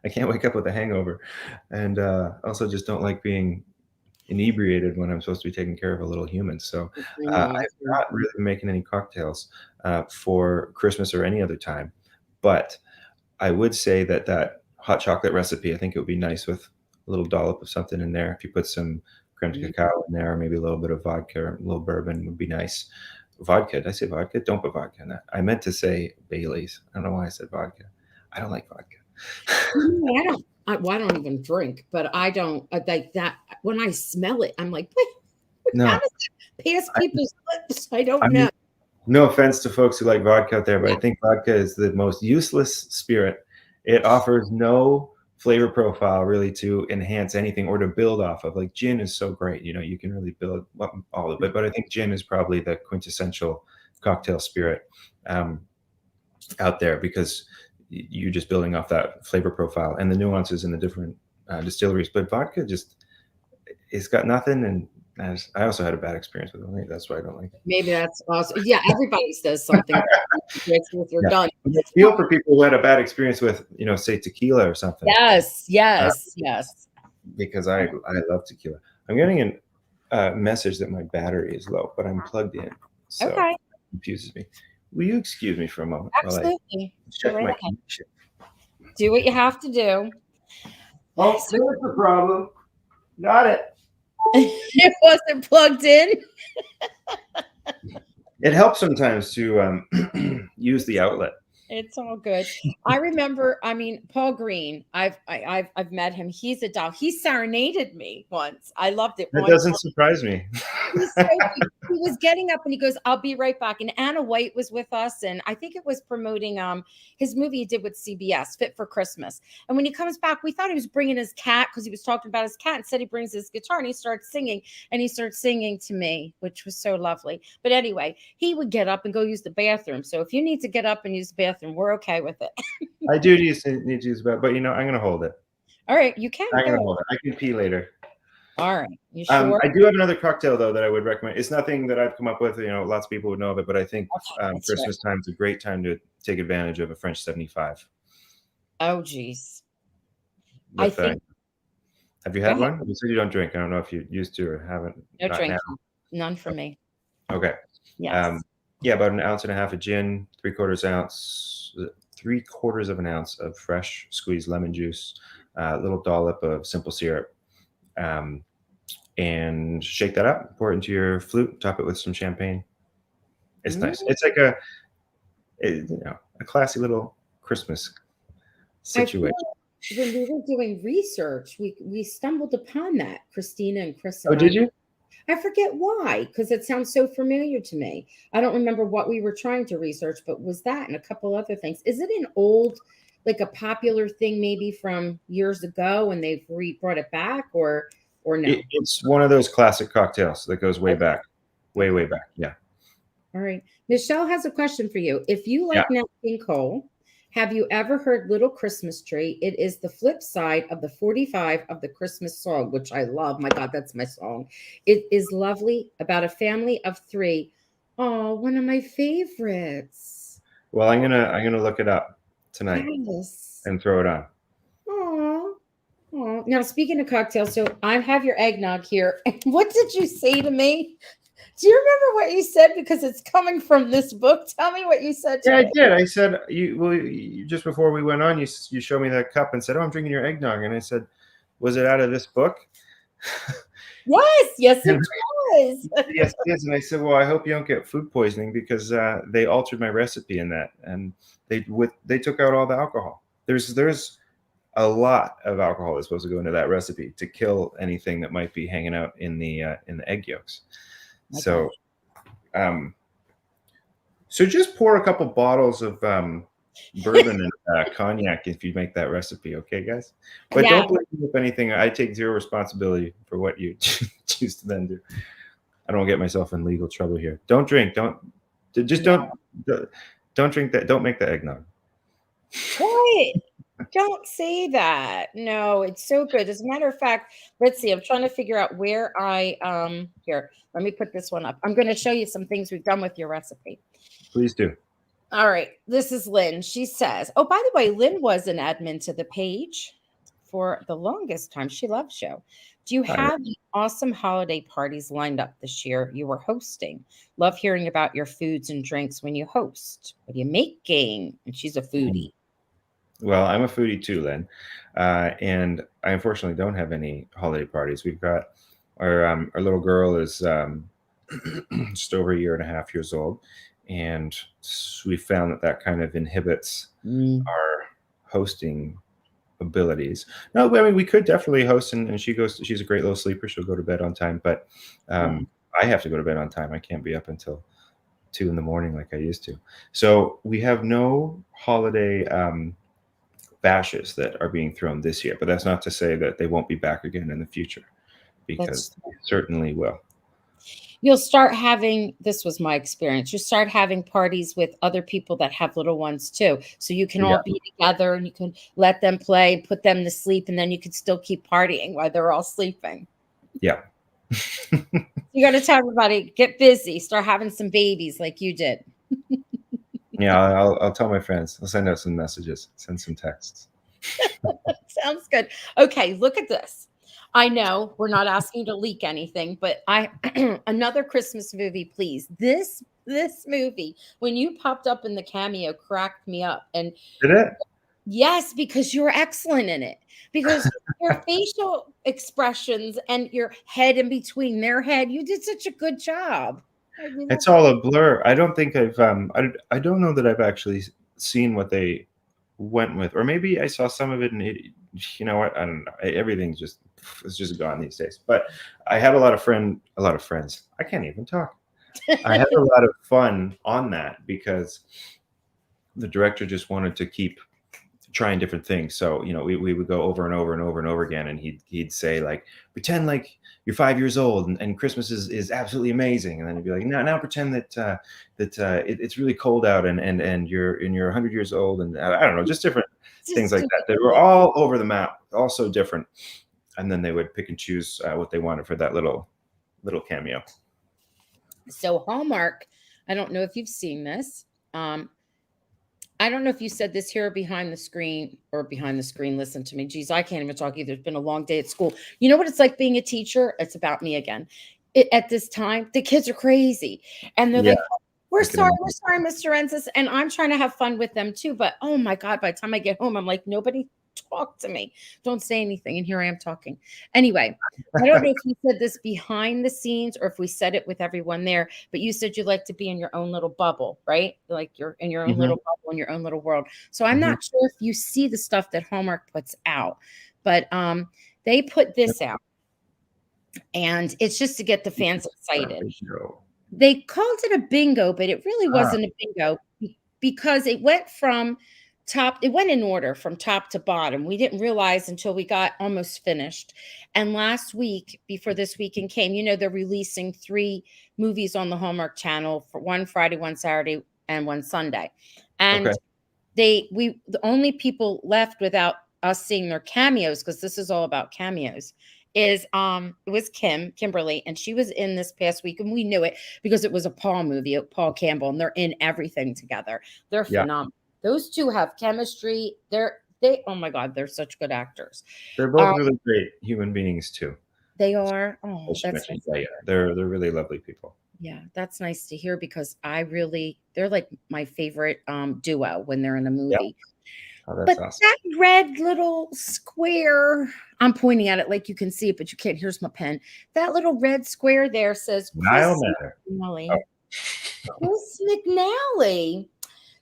I can't wake up with a hangover, and also just don't like being inebriated when I'm supposed to be taking care of a little human. So I know. I've not really been making any cocktails for Christmas or any other time, but I would say that hot chocolate recipe, I think it would be nice with a little dollop of something in there. If you put some creme de Mhm. cacao in there, or maybe a little bit of vodka, or a little bourbon would be nice. Vodka, did I say vodka? Don't put vodka in that. I meant to say Bailey's. I don't know why I said vodka. I don't like vodka. I don't. Well, I don't even drink, but I don't like that. When I smell it, I'm like, wait, how No, does that pass I, people's lips? I don't I mean, know. no offense to folks who like vodka out there, but I think vodka is the most useless spirit. It offers no flavor profile really to enhance anything or to build off of. Like gin is so great, you can really build up all of it. But I think gin is probably the quintessential cocktail spirit um, out there because you're just building off that flavor profile and the nuances in the different distilleries. But vodka just it's got nothing, and I also had a bad experience with it. I think that's why I don't like it. Maybe that's awesome. Yeah, everybody says something if you're Yeah. done. I feel for people who had a bad experience with, say tequila or something, Yes, uh, yes, yes. because I love tequila. I'm getting a message that my battery is low, but I'm plugged in, so Okay, it confuses me. Will you excuse me for a moment while I absolutely. Go check right my ahead. connection? Do what you have to do. Oh, So there's the problem. Got it. it wasn't plugged in. It helps sometimes to use the outlet. It's all good. I remember, I mean, Paul Green. I've met him. He's a doll. He serenaded me once. I loved it. That One doesn't surprise me. He's so he was getting up and he goes, "I'll be right back." And Anna White was with us, and I think it was promoting his movie he did with CBS, Fit for Christmas. And when he comes back, we thought he was bringing his cat because he was talking about his cat and said he brings his guitar and he starts singing to me, which was so lovely. But anyway, he would get up and go use the bathroom. So if you need to get up and use the bathroom, we're okay with it. I do need to use that, but I'm gonna hold it. All right, you can I'm go. gonna hold it. I can pee later. All right, you sure? I do have another cocktail though that I would recommend. It's nothing that I've come up with. Lots of people would know of it, but I think Okay, let's hear it. Christmas time is a great time to take advantage of a French 75. Oh, geez. I With think have you go had ahead. one? You said you don't drink. I don't know if you used to or haven't. No Not now. drinking. None for me. Okay. Yes. Yeah, about an ounce and a half of gin, three-quarters of an ounce of fresh squeezed lemon juice, a little dollop of simple syrup, and shake that up. Pour it into your flute. Top it with some champagne. It's nice. Mm. It's like a classy little Christmas I feel situation. when we were doing research, we stumbled upon that, Christina and Chris Oh, and did you? I forget why, because it sounds so familiar to me. I don't remember what we were trying to research, but was that and a couple other things. Is it an old, like a popular thing maybe from years ago and they've brought it back or no? It's one of those classic cocktails that goes way Okay. back, way, Okay. way back. Yeah. All right. Michelle has a question for you. If you Yeah. like Nat King Cole, have you ever heard Little Christmas Tree? It is the flip side of the 45 of the Christmas song, which I love. My God, that's my song. It is lovely about a family of three. Oh, one of my favorites. Well, I'm gonna look it up tonight Yes. and throw it on. Oh. Oh, now speaking of cocktails, so I have your eggnog here. And what did you say to me? Do you remember what you said? Because it's coming from this book. Tell me what you said to Yeah, I me. did. I said just before we went on, you showed me that cup and said, "Oh, I'm drinking your eggnog," and I said, "Was it out of this book?" Yes, yes, it And was. yes, it is. And I said, "Well, I hope you don't get food poisoning because they altered my recipe in that, and they took out all the alcohol. There's a lot of alcohol that's supposed to go into that recipe to kill anything that might be hanging out in the egg yolks. My God. So, um, so just pour a couple bottles of bourbon and cognac if you make that recipe, okay, guys? But Yeah. don't blame me if anything. I take zero responsibility for what you choose to then do. I don't get myself in legal trouble here. Don't drink. Just No. don't drink that. Don't make the eggnog. What? Don't say that. No, it's so good. As a matter of fact, let's see. I'm trying to figure out where I here. Let me put this one up. I'm going to show you some things we've done with your recipe. Please do. All right. This is Lynn. She says, "Oh, by the way, Lynn was an admin to the page for the longest time. She loves you. Do you All right. have any awesome holiday parties lined up this year you were hosting? Love hearing about your foods and drinks when you host. What are you making?" And she's a foodie. Well, I'm a foodie too, Len, and I unfortunately don't have any holiday parties. We've got our little girl is just over a year and a half years old, and we found that kind of inhibits Mm. our hosting abilities. No, I mean we could definitely host, and she's a great little sleeper. She'll go to bed on time, but Yeah. I have to go to bed on time. I can't be up until 2 in the morning like I used to. So we have no holiday bashes that are being thrown this year, but that's not to say that they won't be back again in the future, because That's they certainly will. You'll start having, this was my experience. You start having parties with other people that have little ones too. So you can Yeah, all be together and you can let them play, put them to sleep, and then you can still keep partying while they're all sleeping. yeah. You got to tell everybody, get busy, start having some babies like you did. Yeah, I'll tell my friends. I'll send out some messages, send some texts. Sounds good. Okay, look at this. I know we're not asking you to leak anything, but I another Christmas movie, please. This movie, when you popped up in the cameo, cracked me up. And Did it? yes, because you're excellent in it. Because your facial expressions and your head in between their head, you did such a good job. We love It's all a blur. I don't think I don't know that I've actually seen what they went with, or maybe I saw some of it, and you know what? I don't know. Everything's just it's just gone these days. But I had a lot of friends. I can't even talk. I had a lot of fun on that because the director just wanted to keep trying different things. So, we would go over and over and over and over again, and he'd say like, pretend like you're 5 years old, and Christmas is absolutely amazing. And then he'd be like, now pretend it's really cold out, and you're 100 years old, and I don't know, just different things Just like that. They were all over the map, all so different. And then they would pick and choose what they wanted for that little cameo. so Hallmark, I don't know if you've seen this. I don't know if you said this here behind the screen or behind the screen. Listen to me. Geez, I can't even talk either. It's been a long day at school. You know what it's like being a teacher? It's about me again. At this time, the kids are crazy. And they're Yeah, like, we're I can sorry, we're imagine. sorry, Mr. Ensis. And I'm trying to have fun with them too. But oh my God, by the time I get home, I'm like, nobody talk to me. Don't say anything. And here I am talking. Anyway, I don't know if you said this behind the scenes or if we said it with everyone there, but you said you like to be in your own little bubble, right? Like you're in your own Mhm, little bubble, in your own little world. So I'm mhm. not sure if you see the stuff that Hallmark puts out, but they put this out and it's just to get the fans excited. Bingo. They called it a bingo, but it really Ah, wasn't a bingo because it went from it went in order from top to bottom. We didn't realize until we got almost finished. And last week, before this weekend came, they're releasing 3 movies on the Hallmark Channel, for one Friday, one Saturday, and one Sunday. okay. And the only people left without us seeing their cameos, because this is all about cameos, is it was Kimberly, and she was in this past week, and we knew it because it was a Paul movie, Paul Campbell, and they're in everything together. They're Yeah. phenomenal. Those two have chemistry. Oh my God, they're such good actors. They're both Um, really great human beings too. they are. Oh, As you that's mentioned, nice. yeah, yeah, they're really lovely people. Yeah, that's nice to hear because they're like my favorite duo when they're in a Yeah. movie. Oh, that's But awesome. that red little square, I'm pointing at it like you can see it, but you can't. Here's my pen. That little red square there says Nile Chris Manor. Oh, McNally. Chris McNally.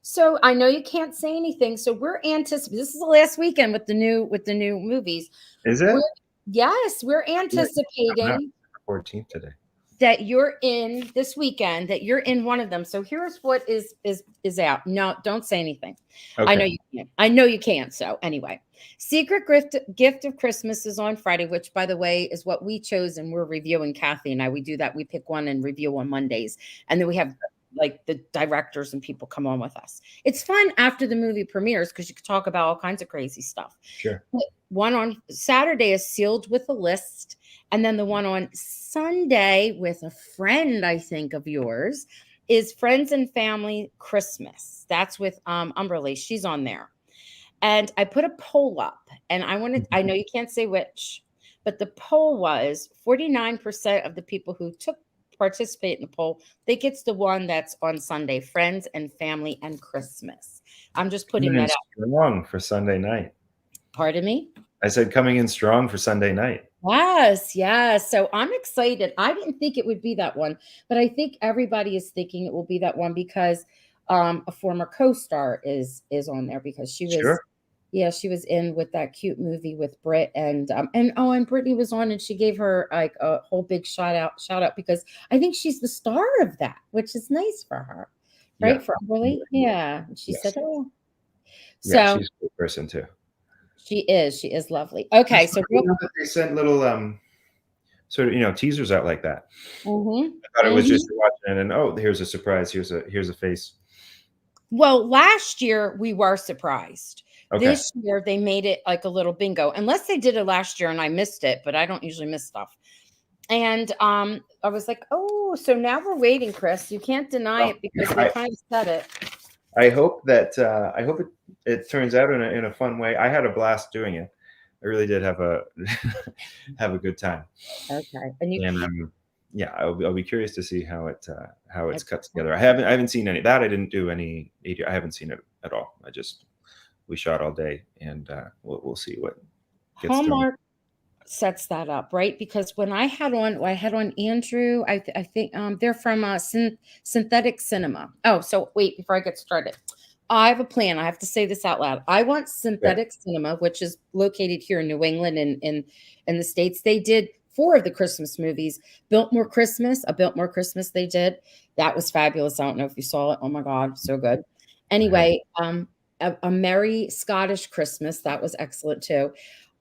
So I know you can't say anything. So we're anticipating. This is the last weekend with the new movies. is We're it? yes, we're Yeah, coming up anticipating 14th today. that you're in this weekend, that you're in one of them. So here's what is out. No, don't say anything. I know Okay. you can't. I know you can't. So anyway, Secret Gift of Christmas is on Friday, which by the way is what we chose, and we're reviewing. Kathy and I, we do that. We pick one and review on Mondays, and then we have like the directors and people come on with us. It's fun after the movie premieres because you can talk about all kinds of crazy stuff. Sure. But one on Saturday is Sealed with a List. And then the one on Sunday with a friend, I think, of yours is Friends and Family Christmas. That's with Umberly. She's on there. And I put a poll up and I know you can't say which, but the poll was 49% of the people who participate in the poll, they gets the one that's on Sunday, Friends and Family and Christmas. I'm just putting Coming in that out. strong for Sunday night. Pardon me? I said coming in strong for Sunday night. Yes, yes. So I'm excited. I didn't think it would be that one, but I think everybody is thinking it will be that one because a former co-star is on there because she was Sure. yeah, she was in with that cute movie with Britt and Brittany was on and she gave her like a whole big shout out because I think she's the star of that, which is nice for her. Yeah. Right? For Emily. Yeah. And she said, Yes. "Oh." Yeah, So she's a good person too. she is lovely. Okay, That's so you know that they sent little sort of teasers out like that. mhm. I thought it was just Mhm. you're watching it and oh, here's a surprise. Here's a face. Well, last year we were surprised. Okay. This year they made it like a little bingo, unless they did it last year and I missed it, but I don't usually miss stuff. And I was like, oh, so now we're waiting, Chris. You can't deny Well, it because they kind of said it. I hope that I hope it turns out in a fun way. I had a blast doing it. I really did have a have a good time. Okay. And you And yeah, I'll be curious to see how it's cut together. I haven't seen any that I didn't do any AD. I haven't seen it at all. We shot all day and we'll see what gets thrown. Hallmark sets that up, right? Because when I had on Andrew, I think they're from Synthetic Cinema. Oh, so wait, before I get started. I have a plan. I have to say this out loud. I want Okay. Synthetic Cinema, which is located here in New England and in the States. They did 4 of the Christmas movies. Biltmore Christmas they did. That was fabulous. I don't know if you saw it. Oh my God, so good. I have Anyway, a Merry Scottish Christmas. That was excellent too.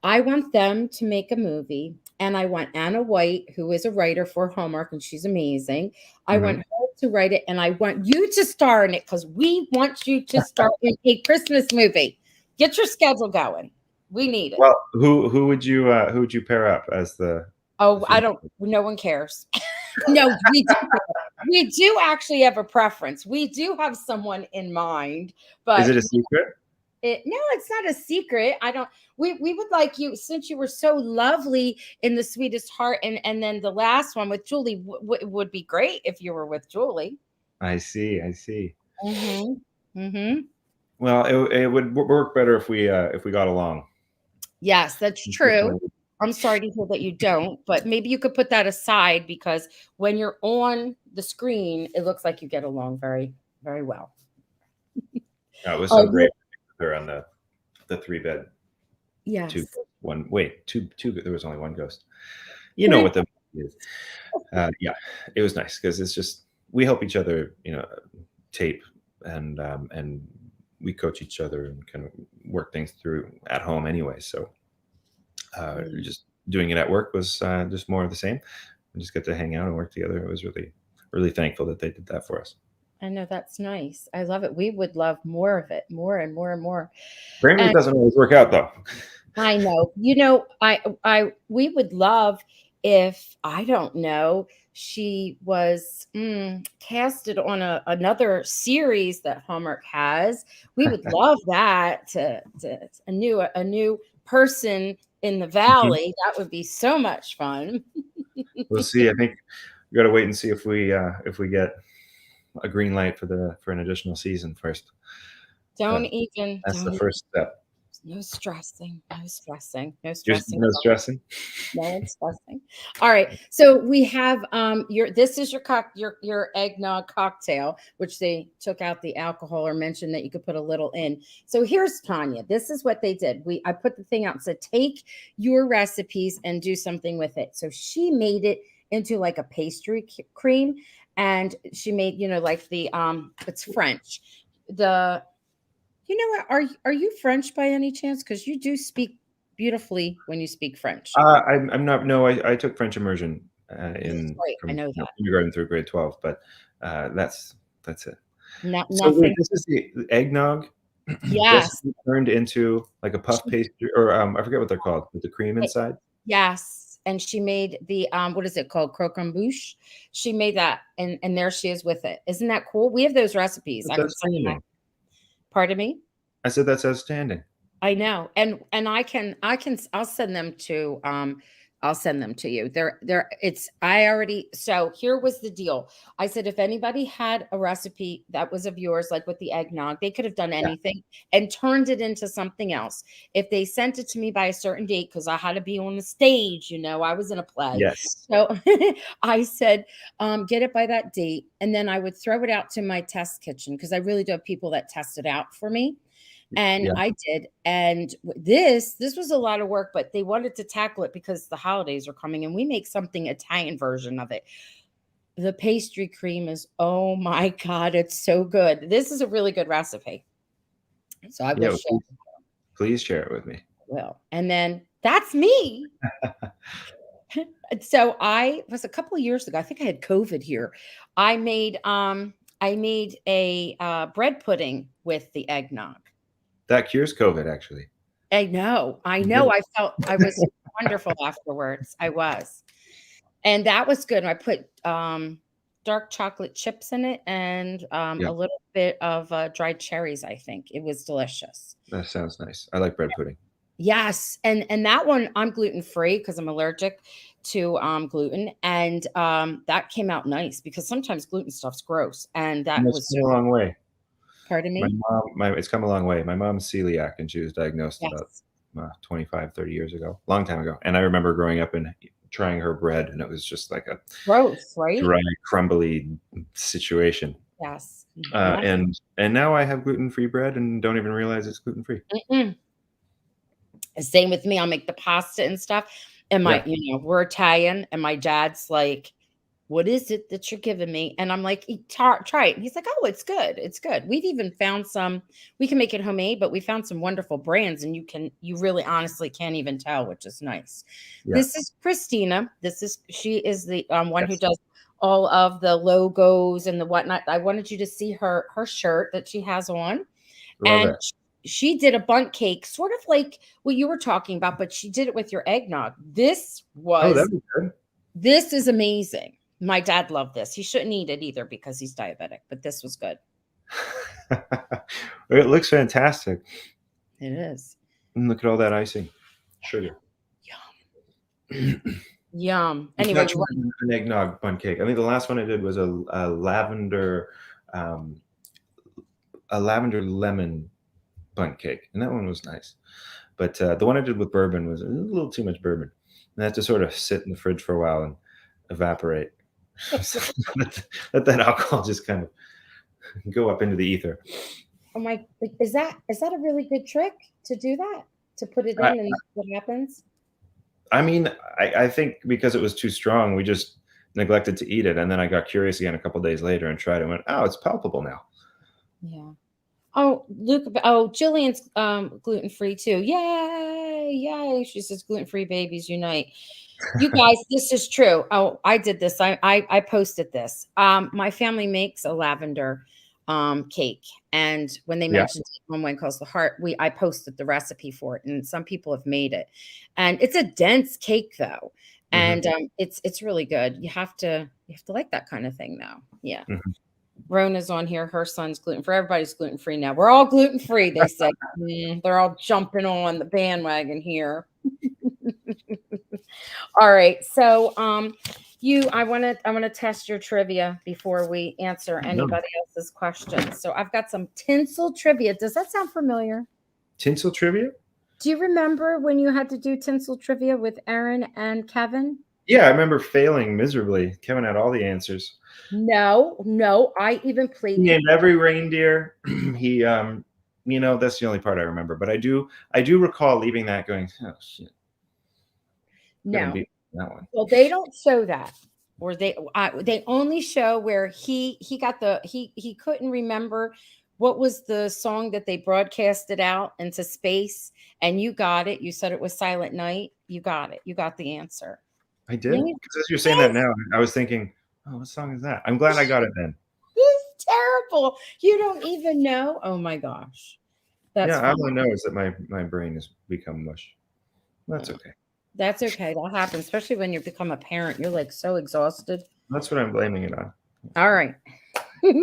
I want them to make a movie, and I want Anna White, who is a writer for Hallmark, and she's amazing. I want mhm. her to write it, and I want you to star in it because we want you to star in a Christmas movie. Get your schedule going. We need it. Well, who would you pair up as the Oh, I film? don't. No one cares. No, we do. We do actually have a preference. We do have someone in mind, Is but it a secret? no, it's not a secret. I don't we would like you since you were so lovely in the sweetest heart and then the last one with Julie would be great if you were with Julie. I see. I see. Mhm. Mhm. Well, it would work better if we got along. Yes, that's true. I'm sorry to hear that you don't, but maybe you could put that aside because when you're on the screen, it looks like you get along very, very well. It was so Oh, great with her on the 3 bed, two, yes. one. Wait, two. There was only one ghost. You know Three. what the is. Yeah, it was nice because it's just we help each other, tape and we coach each other and kind of work things through at home anyway. So just doing it at work was just more of the same. We just get to hang out and work together. It was really thankful that they did that for us. I know that's nice. I love it. We would love more of it, more and more and more. Apparently, it And doesn't always work out though. I know. You know, I we would love if I don't know, she was casted on another series that Hallmark has. We would love that to a new person in the Mhm. valley. That would be so much fun. We'll see. I think we got to wait and see if we get a green light for an additional season first. Don't But even that's the don't first step. no stressing, no stressing, no Just stressing. no stressing. No one's fussing. All right. So we have your this is your eggnog cocktail, which they took out the alcohol or mentioned that you could put a little in. So here's Tanya. This is what they did. I put the thing out and said, take your recipes and do something with it. So she made it into like a pastry cream, and she made, like the it's French. The you know what? Are you French by any chance? Because you do speak beautifully when you speak French. I'm not. No, I took French immersion That's in right. I from know that. kindergarten through grade 12, but that's it. Not So wait, nothing. this is the eggnog Yes. recipe turned into like a puff She pastry, or I forget what they're called, with the cream eh, inside. yes, and she made the, what is it called? Croquembouche. She made that, and there she is with it. Isn't that cool? We have those recipes. That's I can send you my outstanding. pardon me? I said that's outstanding. I know. And I'll send them to you. They're it's I already so here was the deal. I said if anybody had a recipe that was of yours, like with the eggnog, they could have done Yeah. anything and turned it into something else. If they sent it to me by a certain date, because I had to be on the stage, I was in a play. Yes. So I said, get it by that date. And then I would throw it out to my test kitchen because I really do have people that test it out for me. And Yeah. I did, and this was a lot of work, but they wanted to tackle it because the holidays are coming, and we make something Italian version of it. The pastry cream is, oh my God, it's so good. This is a really good recipe. So I will Yeah. share. Please share it with me. Will. And then that's me. So I was a couple of years ago, I think I had COVID here. I made a bread pudding with the eggnog. That cures COVID, actually. I know, I You did know. it. I was wonderful afterwards. I was. And that was good. I put, dark chocolate chips in it and, Yeah, a little bit of, dried cherries, I think. It was delicious. that sounds nice. I like bread pudding. Yes, and that one, I'm gluten-free because 'cause I'm allergic to, gluten, and, that came out nice because sometimes gluten stuff's gross, and And that it's was come so a long way. pardon My me? mom my It's come a long way. My mom's celiac, and she was diagnosed about, Yes. 25, 30 years ago, long time ago, and I remember growing up and trying her bread, and it was just like a Gross, right? dry, crumbly situation. Yes. And now I have gluten-free bread and don't even realize it's gluten-free. Mm-mm. Same with me, I'll make the pasta and stuff, and Yeah, we're Italian, and my dad's like, "What is it that you're giving me?" And I'm like, Try it." And he's like, "Oh, it's good, it's good." We've even found some we can make it homemade, but we found some wonderful brands, and you really honestly can't even tell, which is nice. yeah, This is Christina. She is the, one who yes. does all of the logos and the whatnot. I wanted you to see her shirt that she has on. Love And it. she did a bundt cake, sort of like what you were talking about, but she did it with your eggnog. Oh, that'd be good. This is amazing. My dad loved this. He shouldn't eat it either because he's diabetic, but this was good. It looks fantastic. It is. And look at all that icing, sugar. Yum. Yum. I've Anyway, not tried an eggnog bun cake. I think the last one I did was um, a lavender lemon bun cake, and that one was nice. But the one I did with bourbon was a little too much bourbon, and I had to sort of sit in the fridge for a while and evaporate. So let that alcohol just kind of go up into the ether. oh my, is that a really good trick to do that? To put it I, in and what happens? I mean, I think because it was too strong, we just neglected to eat it, and then I got curious again a couple days later and tried it. And went, oh, it's palpable now. Yeah. Oh, Jillian's gluten free too. Yay, yay. She says gluten free babies unite. You guys, this is true. Oh, I did this. I posted this. My family makes a lavender cake. And when they Yeah. mentioned it on One Calls the Heart, I posted the recipe for it, and some people have made it. And it's a dense cake though. Hmm. And it's really good. You You have to like that kind of thing, though. Yeah. Mhm. Rona's on here. Her son's gluten-free. Everybody's gluten-free now. We're all gluten-free, they said. They're all jumping on the bandwagon here. All right. So, I want to test your trivia before we answer No. anybody else's questions. So I've got some tinsel trivia. Does that sound familiar? Tinsel trivia? Do you remember when you had to do tinsel trivia with Aaron and Kevin? Yeah, I remember failing miserably. Kevin had all the answers. No. I even He played. named every reindeer. He, that's the only part I remember. But I do recall leaving that going, oh shit, couldn't No. beat that one. Well, they don't show that, or they only show where he couldn't remember what was the song that they broadcasted out into space, and you got it. You said it was Silent Night. You got it. You got the answer. I did? Really? Because as you're saying that now, I was thinking, oh, what song is that? I'm glad I got it then. He's terrible. You don't even know. Oh my gosh. That's Yeah, all funny. I know is that my brain has become mush. That's okay. That's okay. That happens, especially when you become a parent. You're like so exhausted. That's what I'm blaming it on. All right.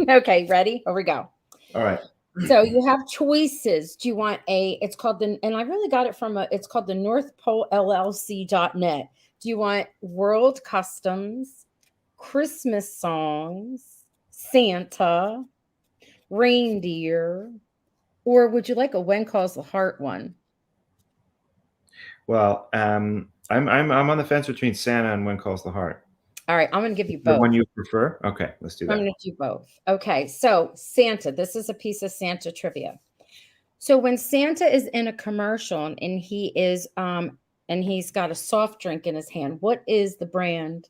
Okay, ready? Here we go. All right. So you have choices. Do you want it's called and I really got it from it's called the North Pole LLC.net. Do you want world customs, Christmas songs, Santa, reindeer, or would you like a When Calls the Heart one? Well, I'm on the fence between Santa and When Calls the Heart. All right, I'm going to give you The both. one you prefer? Okay, let's do that. I'm going to do both. Okay, so Santa, this is a piece of Santa trivia. So when Santa is in a commercial and he's got a soft drink in his hand, what is the brand?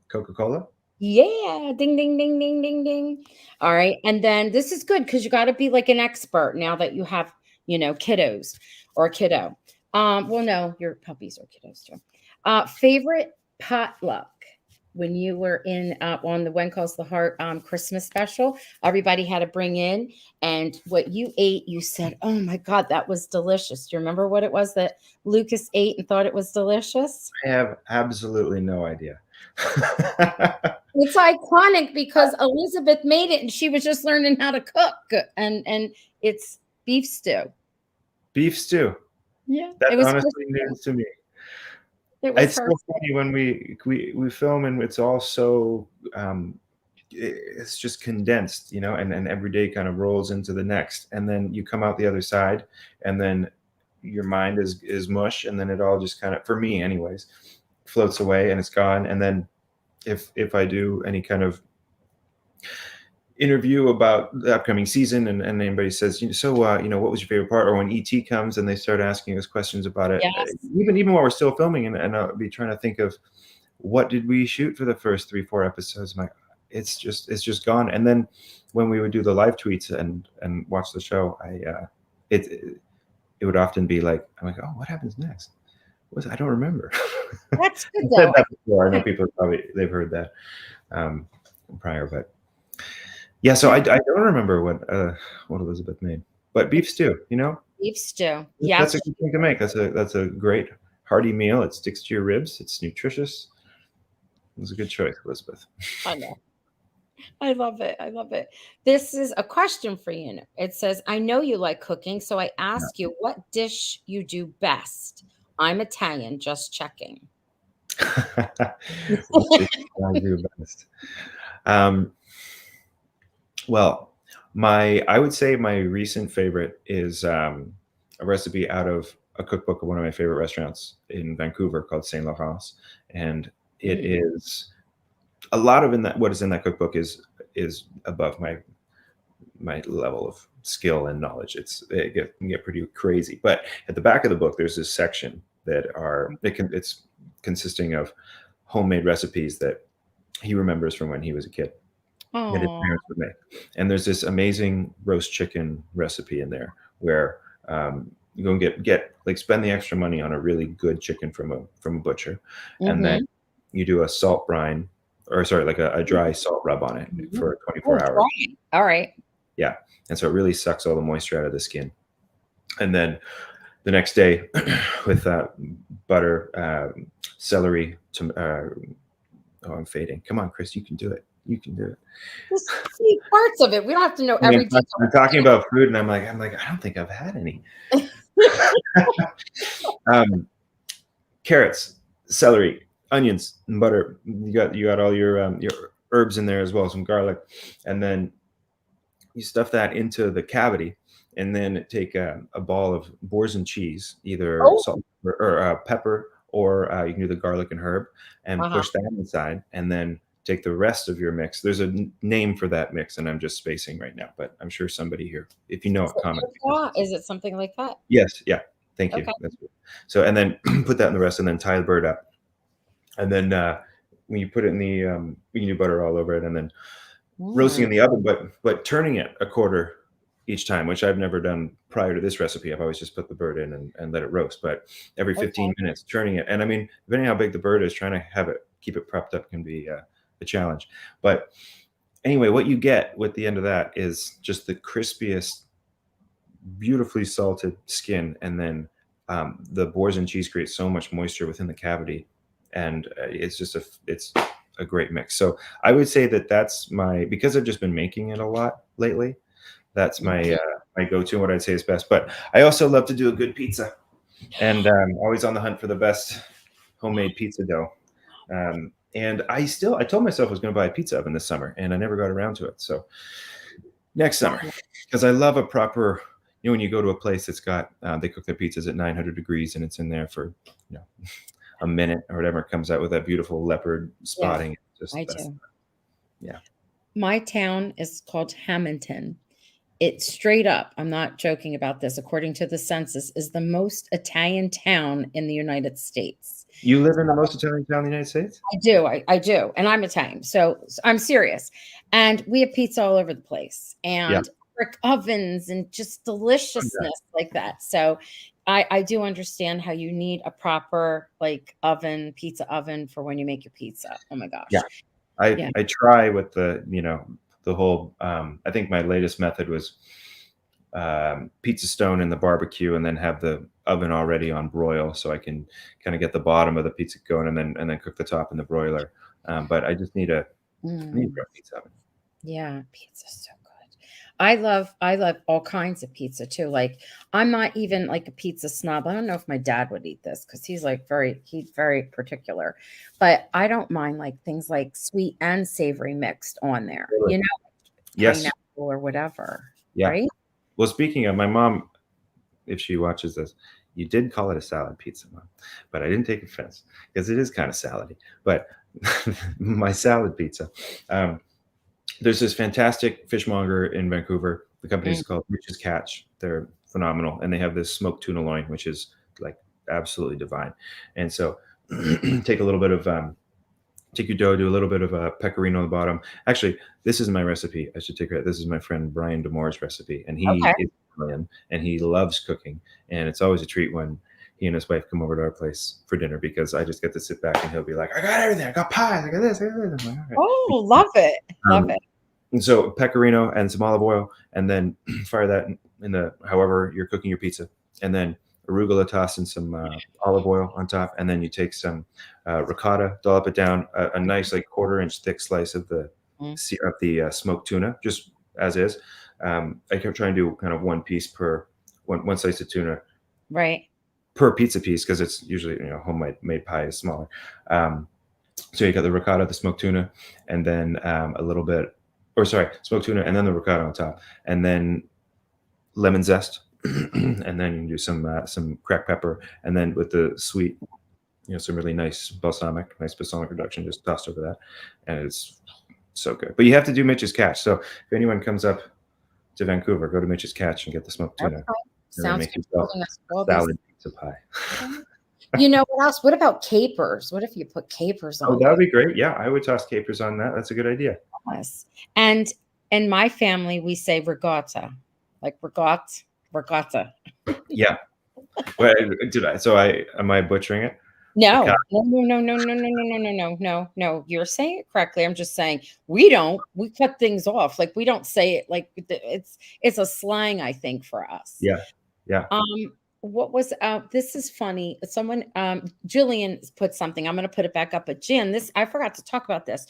Coca-Cola? Yeah, ding, ding, ding, ding, ding, ding. All right, and then this is good because you got to be like an expert now that you have, kiddos or a kiddo. Well, no, your puppies are kiddos too. Favorite potluck when you were in on the When Calls the Heart Christmas special? Everybody had to bring in, and what you ate, you said, "Oh my God, that was delicious." Do you remember what it was that Lucas ate and thought it was delicious? I have absolutely no idea. It's iconic because Elizabeth made it, and she was just learning how to cook, and it's beef stew. Beef stew. Yeah, That's it was honestly news to me. It's so funny when we film and it's all so it's just condensed, and every day kind of rolls into the next, and then you come out the other side, and then your mind is mush, and then it all just kind of, for me anyways, floats away and it's gone. And then if I do any kind of interview about the upcoming season and anybody says, so what was your favorite part, or when ET comes and they start asking us questions about it, Yes. even while we're still filming, and I'll be trying to think of what did we shoot for the first 3-4 episodes. It's just gone. And then when we would do the live tweets and watch the show, it would often be like, I'm like, oh, what happens next? I don't remember. That's good I though. said that before. I know people they've heard that prior, but yeah. So I don't remember what Elizabeth made, but beef stew. Beef stew. That's Yes. a good thing to make. That's a great hearty meal. It sticks to your ribs. It's nutritious. It was a good choice, Elizabeth. I know. I love it. I love it. This is a question for you. It says, I know you like cooking, so I ask you what dish you do best. I'm Italian, just checking. I do best. Well, I would say my recent favorite is a recipe out of a cookbook of one of my favorite restaurants in Vancouver called Saint Laurent's, and it is a lot of what is in that cookbook is above my level of skill and knowledge. It can get pretty crazy, but at the back of the book there's this section that it's consisting of homemade recipes that he remembers from when he was a kid that his parents would make. And there's this amazing roast chicken recipe in there where you go and get spend the extra money on a really good chicken from a butcher, and then you do a salt brine, or sorry, like a dry salt rub on it for 24 hours. Right. All right. Yeah. And so it really sucks all the moisture out of the skin. And then the next day with butter, celery, Oh, I'm fading. Come on, Chris, you can do it. You can do it. Just see parts of it. We don't have to know I mean, every detail. I'm talking about food, and I'm like, I don't think I've had any. Carrots, celery, onions, and butter. You got all your herbs in there as well, some garlic, and then you stuff that into the cavity, and then take a ball of boars and cheese, either Oh, salt or pepper, or you can do the garlic and herb, and uh-huh. push that inside, and then take the rest of your mix. There's a name for that mix, and I'm just spacing right now, but I'm sure somebody here, if you know it, comment. Is it something like that? Yes, yeah, thank you. Okay. That's good. So, and then put that in the rest, and then tie the bird up, and then when you put it in the, you can do butter all over it, and then roasting in the oven, but turning it a quarter each time, which I've never done prior to this recipe. I've always just put the bird in and let it roast. But every 15 Okay. minutes, turning it. And I mean, depending how big the bird is, trying to have it keep it prepped up can be a challenge. But anyway, what you get with the end of that is just the crispiest, beautifully salted skin, and then the boars and cheese create so much moisture within the cavity, and it's a great mix. So I would say that that's my, because I've just been making it a lot lately. That's my my go-to, what I'd say is best. But I also love to do a good pizza, and always on the hunt for the best homemade pizza dough. And I told myself I was going to buy a pizza oven this summer, and I never got around to it. So next summer, because I love a proper, when you go to a place that's got, they cook their pizzas at 900 degrees, and it's in there for, a minute or whatever, it comes out with that beautiful leopard spotting. Yes, I do. Yeah. My town is called Hamilton. It's straight up, I'm not joking about this, according to the census, is the most Italian town in the United States. You live in the most Italian town in the United States? I do. I do. And I'm Italian. So I'm serious. And we have pizza all over the place, and brick ovens and just deliciousness like that. So I do understand how you need a proper like pizza oven for when you make your pizza. Oh my gosh. Yeah. I try with the whole, I think my latest method was pizza stone in the barbecue, and then have the oven already on broil, so I can kind of get the bottom of the pizza going, and then cook the top in the broiler. But I just need a pizza oven. Yeah, pizza's so good. I love all kinds of pizza too. Like I'm not even like a pizza snob. I don't know if my dad would eat this because he's very particular. But I don't mind like things like sweet and savory mixed on there. Really? Yes. Pineapple or whatever. Yeah. Right? Well, speaking of my mom, if she watches this, you did call it a salad pizza, Mom, but I didn't take offense because it is kind of salady. But my salad pizza, there's this fantastic fishmonger in Vancouver. The company is called Rich's Catch. They're phenomenal, and they have this smoked tuna loin, which is like absolutely divine. And so, take a little bit of take your dough, do a little bit of a pecorino on the bottom. Actually, this is my recipe. I should take credit. This is my friend Brian Damore's recipe, and he is Italian, and he loves cooking. And it's always a treat when he and his wife come over to our place for dinner, because I just get to sit back and he'll be like, "I got everything. I got pies. I got this. I got this." I'm like, "Okay." Oh, love it. Love it. And so pecorino and some olive oil, and then fire that in the however you're cooking your pizza, and then arugula tossed in some olive oil on top, and then you take some ricotta, dollop it down, a nice like 1/4 inch thick slice of the smoked tuna, just as is. I kept trying to do kind of one piece per one slice of tuna, right, per pizza piece, because it's usually homemade pie is smaller. So you got the ricotta, the smoked tuna, and then a little bit, smoked tuna, and then the ricotta on top, and then lemon zest. And then you can do some cracked pepper, and then with the sweet, some really nice balsamic reduction just tossed over that, and it's so good. But you have to do Mitch's Catch. So if anyone comes up to Vancouver, go to Mitch's Catch and get the smoked tuna. Okay. Sounds good. Salad pizza pie. You know what else? What about capers? What if you put capers on? Oh, that would be great. Yeah, I would toss capers on that. That's a good idea. Yes. And in my family, we say regatta, like regatta. Yeah. Well, am I butchering it? No. You're saying it correctly. I'm just saying we cut things off. Like we don't say it like it's a slang, I think, for us. Yeah. Yeah. what was this is funny. Someone Jillian put something. I'm going to put it back up. But Jan, this I forgot to talk about this.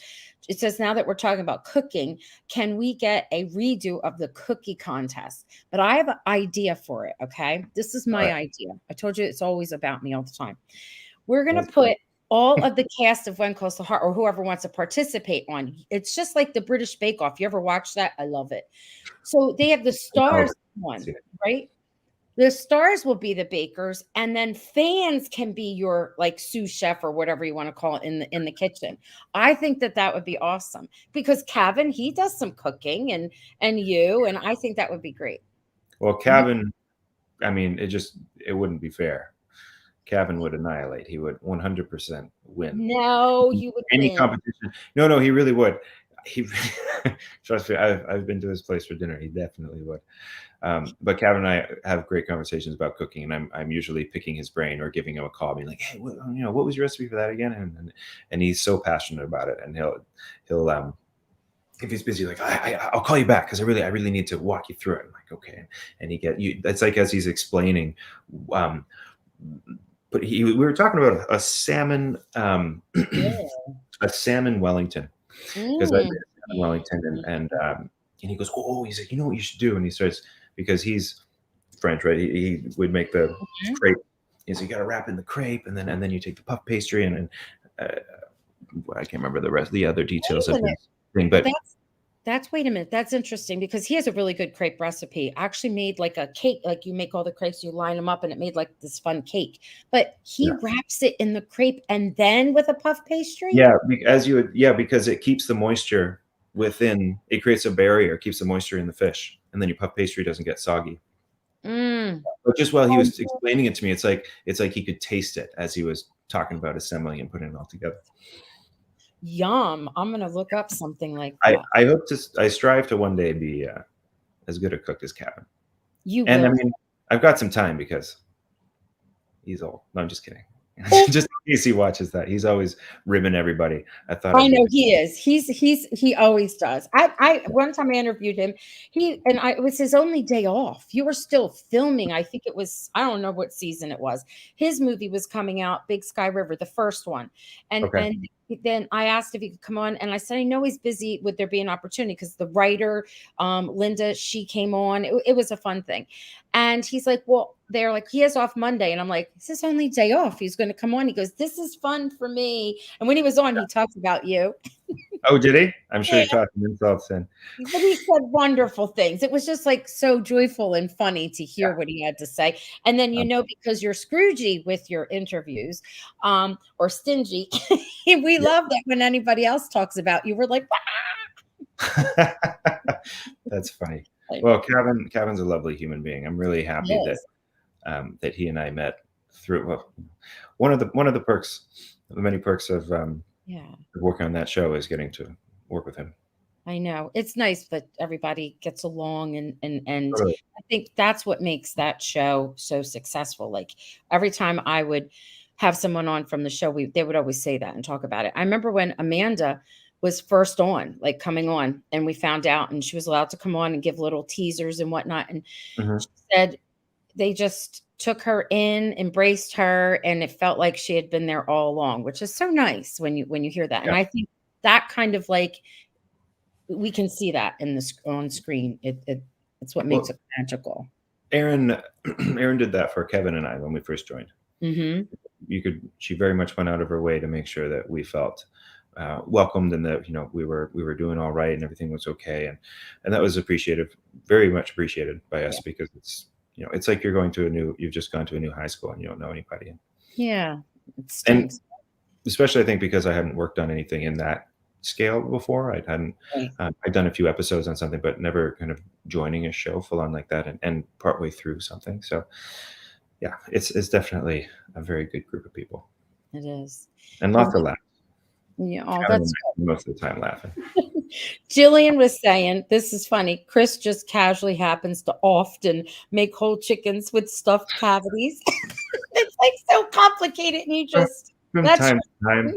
It says now that we're talking about cooking, can we get a redo of the cookie contest? But I have an idea for it. Okay, this is All my right. idea. I told you it's always about me all the time. We're going to That's put all of the cast of When Calls the Heart, or whoever wants to participate on. It's just like the British Bake Off. You ever watch that? I love it. So they have the no, stars one, right? The stars will be the bakers, and then fans can be your like sous chef or whatever you want to call it in the kitchen. I think that that would be awesome because Kevin, he does some cooking, and you, and I think that would be great. Well, Kevin, I mean, it wouldn't be fair. Kevin would annihilate. He would 100% win No, you would any win. competition. No, he really would. He trust me. I've been to his place for dinner. He definitely would. But Kevin and I have great conversations about cooking, and I'm usually picking his brain or giving him a call, being like, "Hey, what was your recipe for that again?" And he's so passionate about it, and he'll if he's busy, like I'll call you back because I really need to walk you through it. I'm like, okay, and he get you. It's like as he's explaining. But we were talking about a salmon, Yeah. a salmon Wellington, because I made Mm. a salmon Wellington, and he goes, oh, he's like, you know what you should do, and he starts because he's French, right? He would make the Mhm. crepe. Is you got to wrap in the crepe, and then you take the puff pastry, and uh, I can't remember the other details Wait of a minute. his thing, but That's wait a minute. That's interesting because he has a really good crepe recipe. I actually made like a cake, like you make all the crepes, you line them up, and it made like this fun cake. But he yeah, wraps it in the crepe and then with a puff pastry. yeah, because it keeps the moisture within. It creates a barrier, keeps the moisture in the fish, and then your puff pastry doesn't get soggy. Mm. But just while he Oh, was explaining it to me, it's like he could taste it as he was talking about assembling and putting it all together. yum. I'm gonna look up something like I that. I hope to I strive to one day be as good a cook as Kevin. You And I will. mean, I've got some time because he's old. No, I'm just kidding. Oh, Just in case he watches that, he's always ribbing everybody. I thought I I'd be know the he is. He always does. I one time I interviewed him. It was his only day off. You were still filming. I think it was, I don't know what season it was. His movie was coming out, Big Sky River, the first one. okay. And then I asked if he could come on, and I said, I know he's busy. Would there be an opportunity? Because the writer, Linda, she came on. It was a fun thing. And he's like, well, they're like, he has off Monday. And I'm like, it's his only day off. He's going to come on. He goes, this is fun for me. And when he was on, he talked about you. Oh, did he? I'm sure Yeah. he talked some insults in. But he said wonderful things. It was just like so joyful and funny to hear what he had to say. And then, Um, because you're Scroogey with your interviews, or stingy, we yeah. love that when anybody else talks about you. We're like, That's funny. "Wow." Well, Kevin's a lovely human being. I'm really happy that Yes. that he and I met through one of the perks, the many perks of Yeah. working on that show is getting to work with him. I know. It's nice that everybody gets along, and Totally. I think that's what makes that show so successful. Like every time I would have someone on from the show, they would always say that and talk about it. I remember when Amanda was first on, like coming on, and we found out, and she was allowed to come on and give little teasers and whatnot. And Mhm. she said they just took her in, embraced her, and it felt like she had been there all along, which is so nice when you hear that. And Yeah. I think that kind of like we can see that in the on screen. It's what makes Well, it magical. Aaron Aaron did that for Kevin and I when we first joined. Mhm. She very much went out of her way to make sure that we felt welcomed and that we were doing all right and everything was okay, and that was appreciated, very much appreciated by Yeah. us because it's like you've just gone to a new high school and you don't know anybody, Yeah. It and stinks. especially I think because I hadn't worked on anything in that scale before. I hadn't. Right. I'd done a few episodes on something, but never kind of joining a show full on like that, and partway through something. So yeah, it's definitely a very good group of people It is. and Well, lots of laughs. yeah, oh, Kevin and that's I spend most of the time laughing. Jillian was saying, this is funny. Chris just casually happens to often make whole chickens with stuffed cavities. It's like so complicated, and you From just from that's time to time.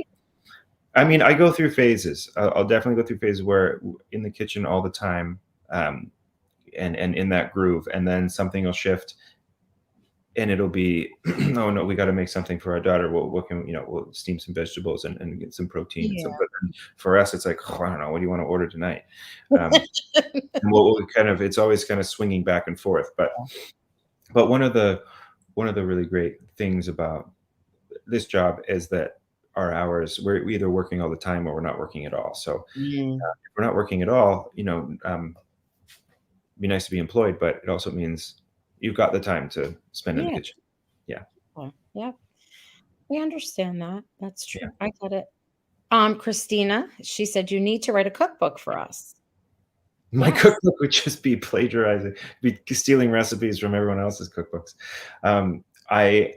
I mean, I go through phases. I'll definitely go through phases where in the kitchen all the time, and in that groove, and then something will shift, and it'll be, oh no, we got to make something for our daughter. What can, we'll steam some vegetables and get some protein and Yeah. some. But then for us, it's like, oh, I don't know, what do you want to order tonight? And we'll kind of, it's always kind of swinging back and forth. But one of the really great things about this job is that our hours, we're either working all the time or we're not working at all. So Mm, if we're not working at all, be nice to be employed, but it also means you've got the time to spend in the yeah. kitchen. Yeah. Well, yeah. We understand that. That's Yeah. true. I get it. Christina, she said you need to write a cookbook for us. My Yes. cookbook would just be plagiarizing, be stealing recipes from everyone else's cookbooks. Um, I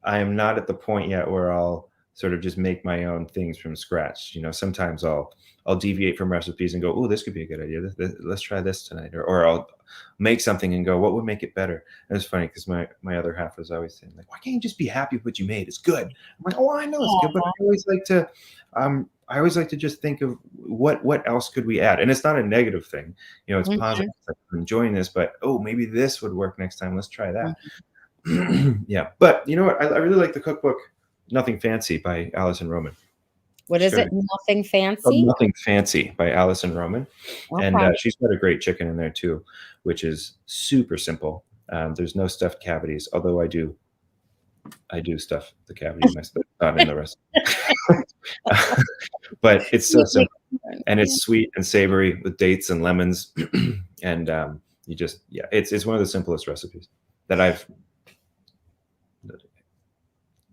I am not at the point yet where I'll sort of just make my own things from scratch. Sometimes I'll deviate from recipes and go, oh, this could be a good idea. Let's try this tonight, or I'll make something and go, what would make it better? And it's funny because my other half is always saying like, why can't you just be happy with what you made? It's good. I'm like, oh, I know it's good, but I always like to just think of what else could we add, and it's not a negative thing. It's positive. Mhm, It's like, I'm enjoying this, but oh, maybe this would work next time. Let's try that. mhm. Yeah, but you know what? I really like the cookbook "Nothing Fancy" by Alison Roman. What She's is got it? a Nothing oh, fancy? "Nothing Fancy" by Alison Roman, and Okay. she's got a great chicken in there too, which is super simple. There's no stuffed cavities, although I do stuff the cavity in my stuff, not in the rest. But it's so You make simple, fun. and Yeah. it's sweet and savory with dates and lemons, and yeah, it's one of the simplest recipes that I've.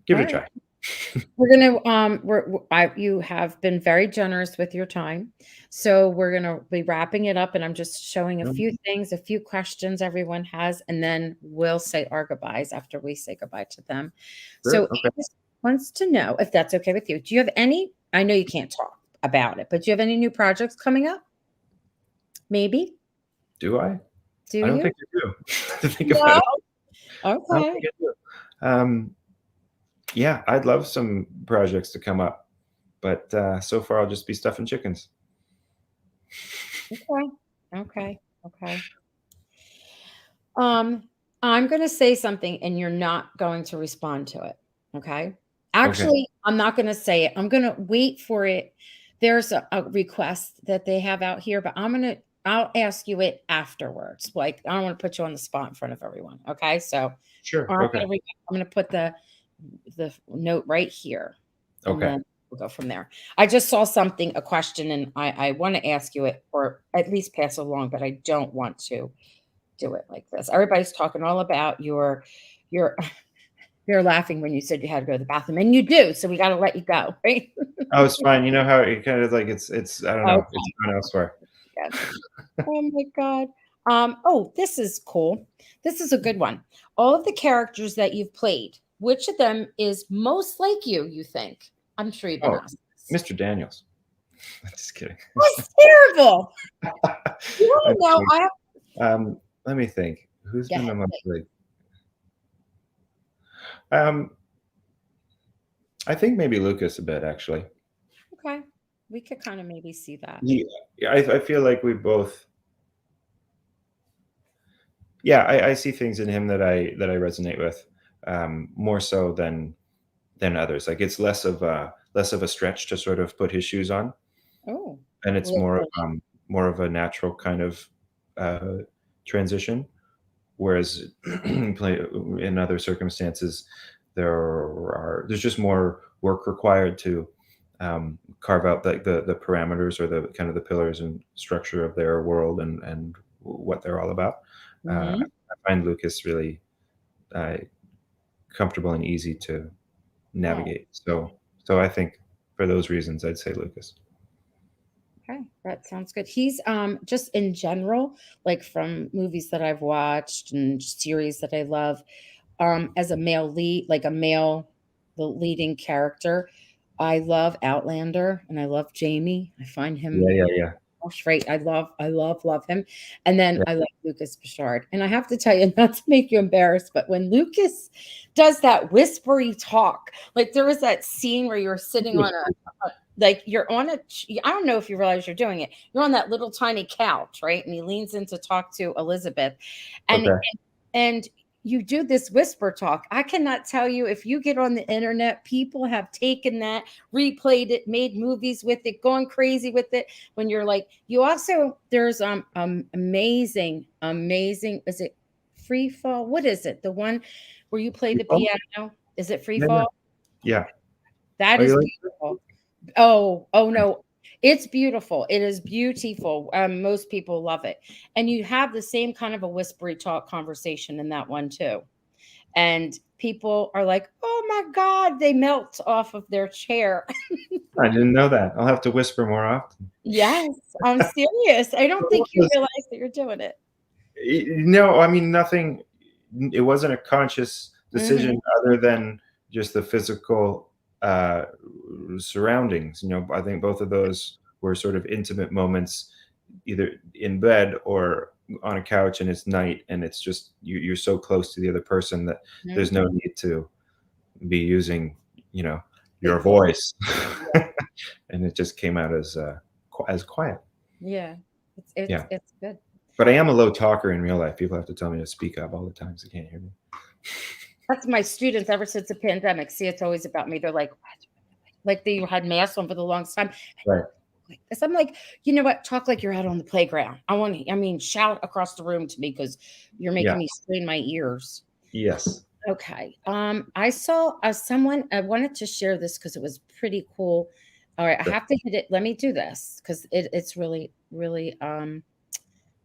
Give All it a right. try. We're gonna you have been very generous with your time. So we're gonna be wrapping it up, and I'm just showing a few things, a few questions everyone has, and then we'll say our goodbyes after we say goodbye to them. Sure. So Okay. Amos wants to know if that's okay with you. Do you have any? I know you can't talk about it, but do you have any new projects coming up? Maybe? Do I? Do I don't you? think I do. To think about No. it, I don't Okay. think I do. Yeah, I'd love some projects to come up, but so far I'll just be stuffing chickens. Okay. Okay. Okay. Um, I'm gonna say something and you're not going to respond to it, okay? Okay. Actually, I'm not gonna say it. I'm gonna wait for it. There's a request that they have out here, but I'll ask you it afterwards. Like, I don't wanna put you on the spot in front of everyone, okay? So, Sure. Okay. I'm gonna put the note right here, and Okay. then we'll go from there. I just saw something, a question, and I wanna ask you it or at least pass along, but I don't want to do it like this. Everybody's talking all about your you're laughing when you said you had to go to the bathroom, and you do, so we gotta let you go, right? Oh, it's fine. You know how it kind of like it's I don't know. It's Okay, going elsewhere. good. Oh my god. Oh, this is cool. This is a good one. All of the characters that you've played, which of them is most like you think? I'm sure you've been Oh, asked this. Mr. Daniels. Just kidding. That's terrible. You I'm wanna know, kidding. I have Let me think. Who's go been the ahead, most like? Um, I think maybe Lucas a bit actually. okay. We could kinda maybe see that. He, I feel like we both. Yeah, I see things in him that I resonate with, more so than others. Like it's less of a stretch to sort of put his shoes on, Oh, and it's more literally. more of a natural kind of uh, transition. Whereas in other circumstances, there's just more work required to carve out the parameters or the kind of the pillars and structure of their world and what they're all about. Mhm. I find Lucas really uh, comfortable and easy to Oh. navigate. So I think for those reasons, I'd say Lucas. Okay, that sounds good. He's just in general, like from movies that I've watched and series that I love, as a male lead, like a male the leading character. I love Outlander and I love Jamie. I find Yeah, him yeah, yeah, great. Love him. And then yeah. I like Lucas Bouchard. And I have to tell you, not to make you embarrassed, but when Lucas does that whispery talk, like there was that scene where you're sitting on like you're on I don't know if you realize you're doing it. You're on that little tiny couch, right? And he leans in to talk to Elizabeth. And Okay. and you do this whisper talk. I cannot tell you, if you get on the internet, people have taken that, replayed it, made movies with it, gone crazy with it. When you're like, you also, there's amazing, is it Free Fall? What is it? The one where you play the Oh, piano? Is it Free yeah, yeah. Fall? Yeah. That Oh, is you like beautiful. Oh no. It's beautiful. It is beautiful. Most people love it. And you have the same kind of a whispery talk conversation in that one too. And people are like, "Oh my God," they melt off of their chair. I didn't know that. I'll have to whisper more often. Yes, I'm serious. I don't So what think you was realize that you're doing it. No, I mean, nothing. It wasn't a conscious Mhm. decision other than just the physical uh, surroundings. I think both of those were sort of intimate moments, either in bed or on a couch, and it's night, and it's just you're so close to the other person that there's Mhm. no need to be using, you know, your Big voice. voice, Yeah. and it just came out as quiet. Yeah. It's Yeah. it's good. But I am a low talker in real life. People have to tell me to speak up all the time, so they can't hear me. That's my students ever since the pandemic. See, it's always about me. They're like they had masks on for the longest time. Right. Like this. I'm like, you know what? Talk like you're out on the playground. I mean, shout across the room to me because you're Yeah. making me strain my ears. Yes. Okay. I saw someone. I wanted to share this because it was pretty cool. All right, I Sure. have to hit it. Let me do this because it's really, really. Let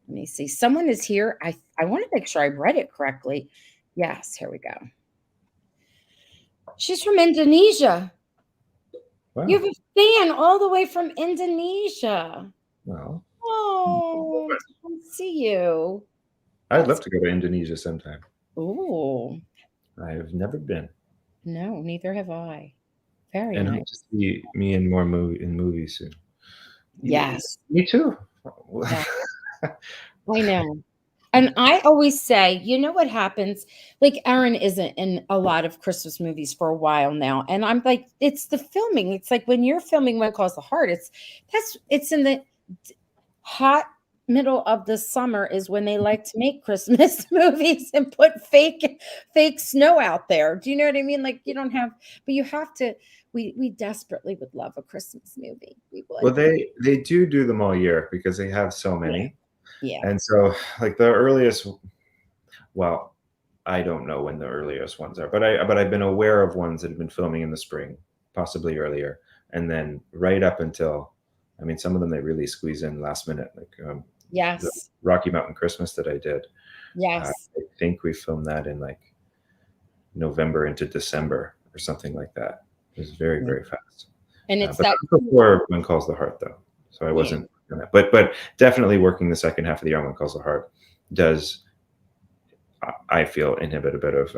me see. Someone is here. I want to make sure I read it correctly. Yes. Here we go. She's from Indonesia. You have Wow. a fan all the way from Indonesia. Well, Oh, to see you. I'd That's love to go to Indonesia sometime. ooh. I have never been, No, neither have I. Very and I hope to nice. see me in more in movies soon. Yes. Me too. Yeah, I know. And I always say, you know what happens? Like Aaron isn't in a lot of Christmas movies for a while now. And I'm like, it's the filming. It's like when you're filming One Calls the Heart, it's in the hot middle of the summer is when they like to make Christmas movies and put fake snow out there. Do you know what I mean? Like you don't have, but you have to. We desperately would love a Christmas movie. We would. Well, they do them all year because they have so Yeah. many, Yeah. and so like the earliest. Well, I don't know when the earliest ones are, but I've been aware of ones that have been filming in the spring, possibly earlier, and then right up until, I mean, some of them they really squeeze in last minute, like the Yes. Rocky Mountain Christmas that I did. Yes. I think we filmed that in like November into December or something like that. It was very, Yeah. very fast. And it's But that. that was before When Calls the Heart, though. So I Yeah. wasn't doing that. But definitely working the second half of the year on When Calls the Heart does, I feel, inhibit a bit of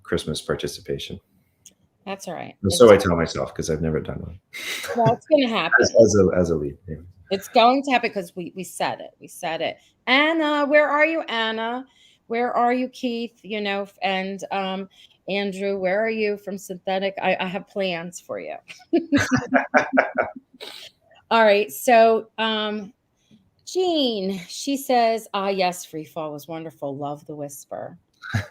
Christmas participation. That's all right. So I tell myself because I've never done one Well, it's going to happen. as a lead. Yeah. It's going to happen because we said it. We said it. Anna, where are you, Anna? Where are you, Keith? You know, and Andrew, where are you from Synthetic? I have plans for you. All right. So Jean, she says, ah, yes, Free Fall was wonderful. Love the whisper. Thank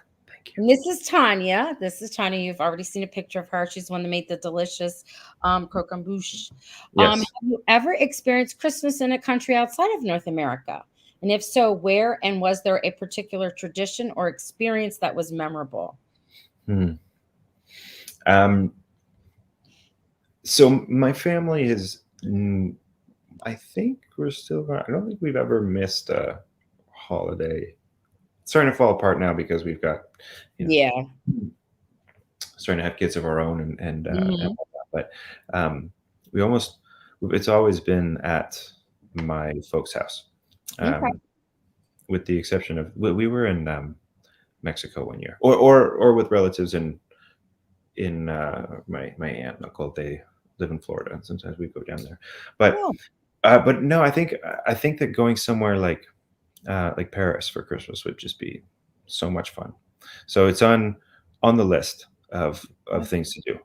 you. And this is Tanya. This is Tanya. You've already seen a picture of her. She's the one that made the delicious croquembouche. Have Yes. you ever experienced Christmas in a country outside of North America? And if so, where? And was there a particular tradition or experience that was memorable? Hmm. Um, so my family is, I think we're still, I don't think we've ever missed a holiday. It's starting to fall apart now because we've got, you know, Yeah. starting to have kids of our own and Mhm. all that. But we almost, it's always been at my folks' house, Okay. um, with the exception of we were in Mexico one year, or with relatives in my aunt and uncle. They live in Florida, and sometimes we go down there. But Oh, but no, I think that going somewhere like Paris for Christmas would just be so much fun. So it's on the list of things to do.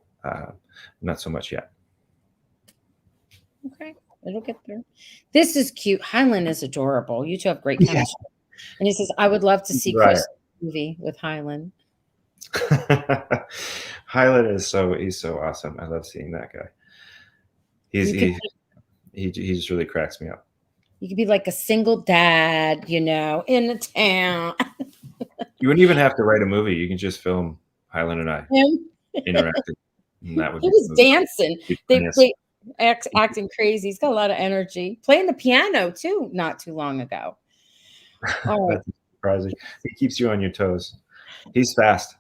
Not so much yet. okay. It'll get there. This is cute. Highland is adorable. You two have great Yeah, chemistry. And he says, I would love to see right. Chris. movie with Hyland. Hyland he's so awesome. I love seeing that guy. He's You could he just really cracks me up. you could be like a single dad, you know, in the town. You wouldn't even have to write a movie. You can just film Hyland and I Him, interacting, and that would he be the was movie. dancing. It'd be They funniest. they acting crazy. He's got a lot of energy. Playing the piano too, not too long ago. All right. That's surprising. He keeps you on your toes. He's fast.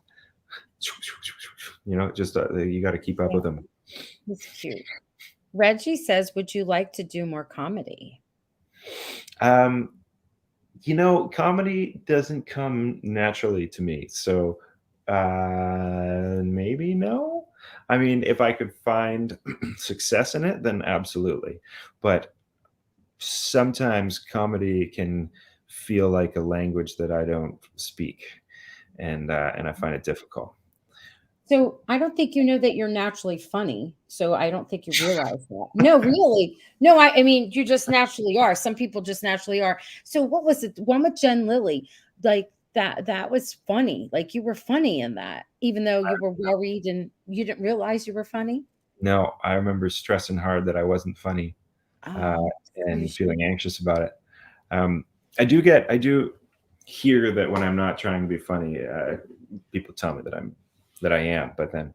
You know, just you got to keep up Yeah, with him. he's cute. Reggie says, "Would you like to do more comedy?" Um, you know, comedy doesn't come naturally to me, so maybe no. I mean, if I could find success in it, then absolutely. But sometimes comedy can feel like a language that I don't speak, and I find it difficult. So I don't think you know that you're naturally funny. So I don't think you realize that. No, really. No, I mean, you just naturally are. Some people just naturally are. So what was it? One with Jen Lilly, like that was funny. Like you were funny in that, even though you were worried and you didn't realize you were funny. No, I remember stressing hard that I wasn't funny, uh, Oh, you and should. feeling anxious about it. Um, I do hear that when I'm not trying to be funny, people tell me that I am. But then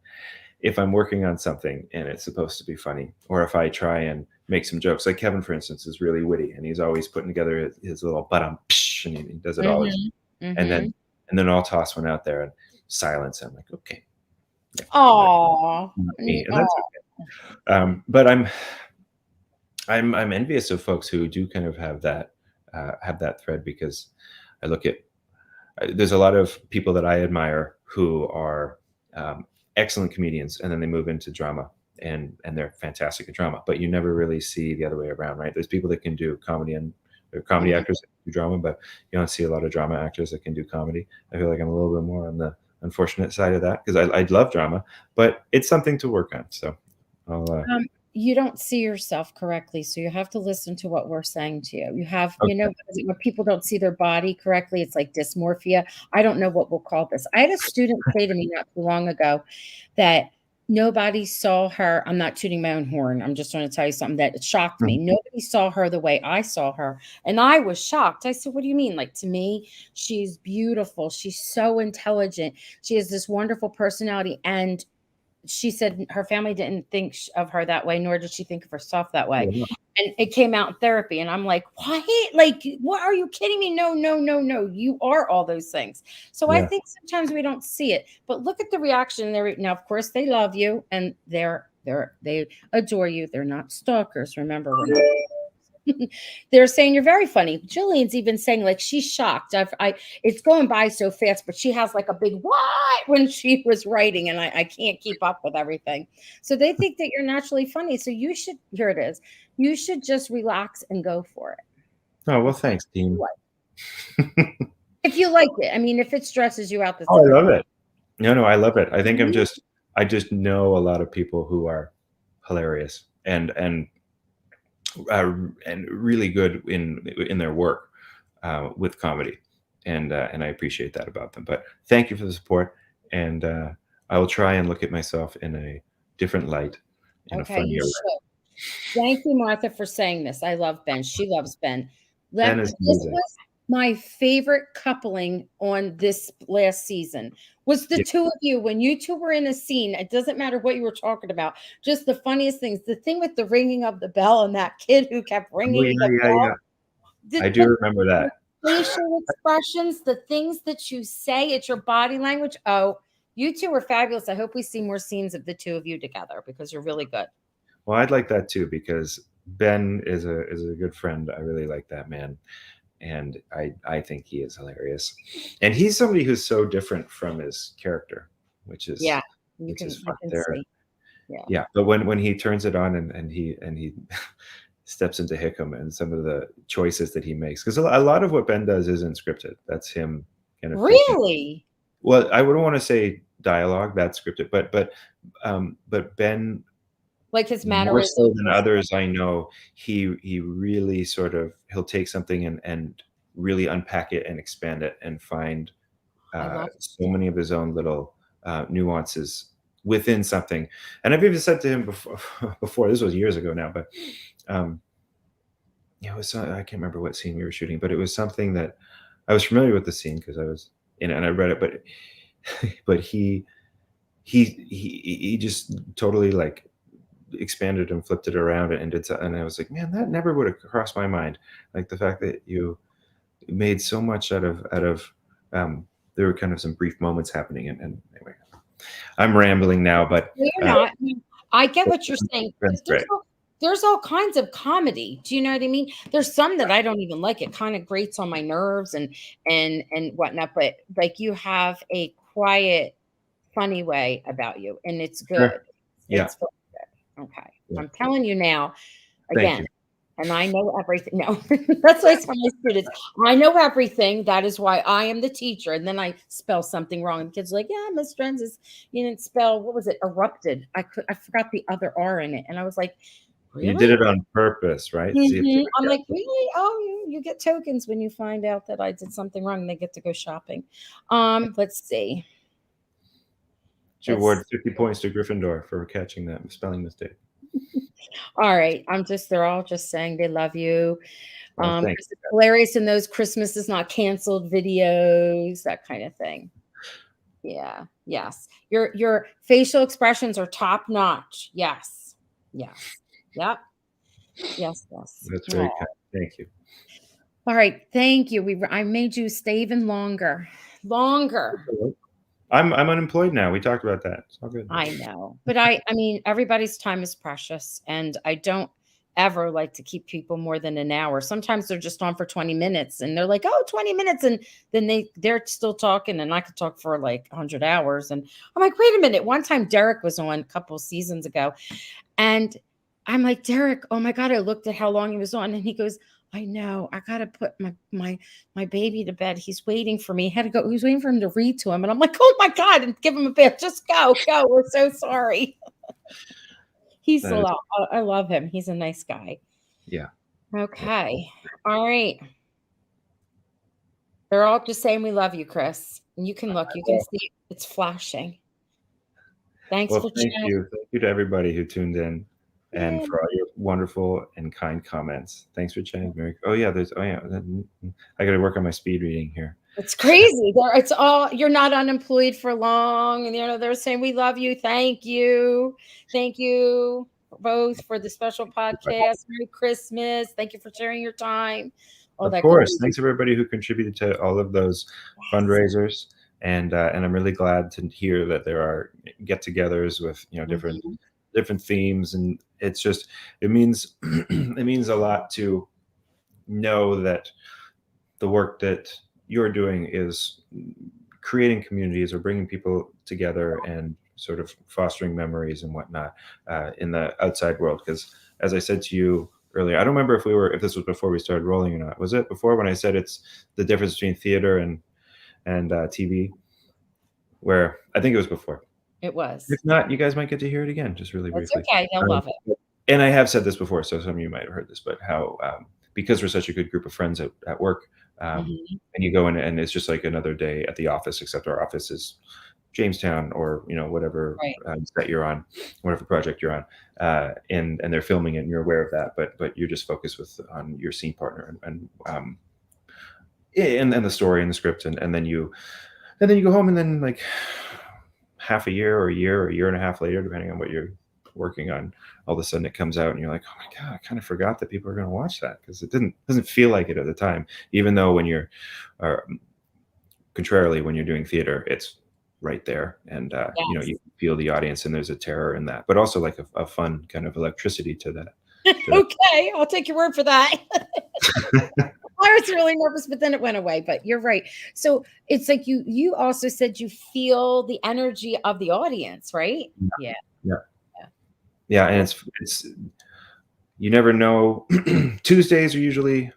if I'm working on something and it's supposed to be funny, or if I try and make some jokes, like Kevin, for instance, is really witty and he's always putting together his little psh, and he does it all. Mm-hmm. And Mm-hmm. then I'll toss one out there and silence. I'm like, okay, yeah, Oh, not me, and that's okay. But I'm envious of folks who do kind of have that thread, because I look at there's a lot of people that I admire who are excellent comedians, and then they move into drama, and they're fantastic at drama. But you never really see the other way around, right? There's people that can do comedy, and they're comedy actors that can do drama, but you don't see a lot of drama actors that can do comedy. I feel like I'm a little bit more on the unfortunate side of that, because I love drama, but it's something to work on. So I'll You don't see yourself correctly, so you have to listen to what we're saying to you. You have, you know, okay. when people don't see their body correctly, it's like dysmorphia. I don't know what we'll call this. I had a student say to me not too long ago that nobody saw her. I'm not tooting my own horn. I'm just trying to tell you something that shocked me. Mhm. Nobody saw her the way I saw her. And I was shocked. I said, "What do you mean? Like, to me, she's beautiful. She's so intelligent. She has this wonderful personality." And she said her family didn't think of her that way, nor did she think of herself that way. Yeah. And it came out in therapy. And I'm like, what? Like, what, are you kidding me? No, no, no, no. You are all those things. So I Yeah. think sometimes we don't see it, but look at the reaction. Now, of course, they love you and they adore you. They're not stalkers. Remember, we're not. They're saying you're very funny. Jillian's even saying like she's shocked. It's going by so fast, but she has like a big what when she was writing, and I can't keep up with everything. So they think that you're naturally funny. So you should, here it is. You should just relax and go for it. Oh, well, And see thanks, team. if you like it. I mean, if it stresses you out, that's Oh, I great. love it. No, I love it. I think Mhm. I just know a lot of people who are hilarious and really good in their work with comedy, and I appreciate that about them. But thank you for the support, and I will try and look at myself in a different light, in a Okay, you funnier way. should. Thank you, Martha, for saying this. I love Ben. She loves Ben. Ben is This amazing. was my favorite coupling on this last season. Was the Yeah. two of you when you two were in a scene? It doesn't matter what you were talking about. Just the funniest things. The thing with the ringing of the bell and that kid who kept Oh ringing yeah, the yeah, yeah. bell. I do But remember the that. facial expressions, the things that you say, it's your body language. Oh, you two were fabulous. I hope we see more scenes of the two of you together because you're really good. Well, I'd like that too, because Ben is a good friend. I really like that man, and I think he is hilarious, and he's somebody who's so different from his character, which is Yeah, you fun can there. see. Yeah. Yeah, but when he turns it on, and he steps into Hickam and some of the choices that he makes, because a lot of what Ben does isn't scripted. That's him kind of taking. Really? Well, I wouldn't want to say dialogue that's scripted, but Ben, Like his more mannerisms so than and stuff? others I know, he really sort of he'll take something and really unpack it and expand it and find I love so many of his own little nuances within something. And I've even said to him before, before this was years ago now, but um, it was I can't remember what scene we were shooting, but it was something that I was familiar with the scene because I was in it and I read it, but but he just totally like expanded and flipped it around and did so, and I was like, man, that never would have crossed my mind. Like the fact that you made so much out of there were kind of some brief moments happening, and anyway, I'm rambling now, but No, you're not. I get what you're saying. that's great. There's all kinds of comedy. Do you know what I mean? There's some that I don't even like. It kind of grates on my nerves and whatnot. But like you have a quiet, funny way about you, and it's good. Sure. Yeah. It's good. Okay. Yeah. I'm telling you now, Thank again, you. and I know everything. No, that's why I tell my students, I know everything. That is why I am the teacher. And then I spell something wrong. And the kids are like, yeah, Miss Drenz, you didn't spell, what was it? Erupted. I forgot the other R in it. And I was like, You did really? it on purpose, right? See if they I'm get like, really? Oh, you get tokens when you find out that I did something wrong and they get to go shopping. Let's see. you award 50 points to Gryffindor for catching that spelling mistake. All right. they're all just saying they love you. Oh, thanks. It's hilarious in those Christmas is not canceled videos, that kind of thing. Yeah. Yes. Your facial expressions are top notch. Yes. Yes. Yep. Yes. Yes. That's very kind. Thank you. All right. Thank you. I made you stay even longer. Longer. I'm unemployed now. We talked about that. It's all good. I know. But I mean, everybody's time is precious. And I don't ever like to keep people more than an hour. Sometimes they're just on for 20 minutes and they're like, oh, 20 minutes. And then they're still talking and I could talk for like 100 hours. And I'm like, wait a minute. One time Derek was on a couple seasons ago and I'm like, Derek, oh my God, I looked at how long he was on and he goes, I know, I got to put my baby to bed. He's waiting for me. He had to go. He was waiting for him to read to him. And I'm like, oh my God, and give him a bath. Just go. We're so sorry. He's a lot. I love him. He's a nice guy. Yeah. Okay. All right. They're all just saying we love you, Chris. And you can look. You can see it's flashing. Thanks for thank you. Thank you to everybody who tuned in and for all your wonderful and kind comments. Thanks for chatting, Mary. Oh yeah, I got to work on my speed reading here. It's crazy. It's all, you're not unemployed for long. And, they're saying, we love you. Thank you. Thank you both for the special podcast. Merry Christmas. Thank you for sharing your time. Of course. Thanks everybody who contributed to all of those fundraisers. And I'm really glad to hear that there are get-togethers with, different themes. And it's just, it means a lot to know that the work that you're doing is creating communities or bringing people together and sort of fostering memories and whatnot in the outside world. Because as I said to you earlier, I don't remember if this was before we started rolling or not. Was it before when I said it's the difference between theater and TV? Where I think it was before. It was. If not, you guys might get to hear it again, just really briefly. It's okay. They'll love it. And I have said this before, so some of you might have heard this, but how because we're such a good group of friends at work, and you go in and it's just like another day at the office, except our office is Jamestown or whatever set you're on, whatever project you're on, and they're filming it and you're aware of that, but you're just focused on your scene partner and the story and the script, and then you go home, and then like half a year or a year and a half later, depending on what you're working on, all of a sudden it comes out and you're like, oh my God, I kind of forgot that people are going to watch that, because it doesn't feel like it at the time, even though when you're contrarily, when you're doing theater, it's right there, and you feel the audience, and there's a terror in that, but also like a fun kind of electricity to that. Okay, I'll take your word for that. I was really nervous, but then it went away. But you're right. So it's like you also said you feel the energy of the audience, right? Yeah. And it's you never know. Tuesdays are usually,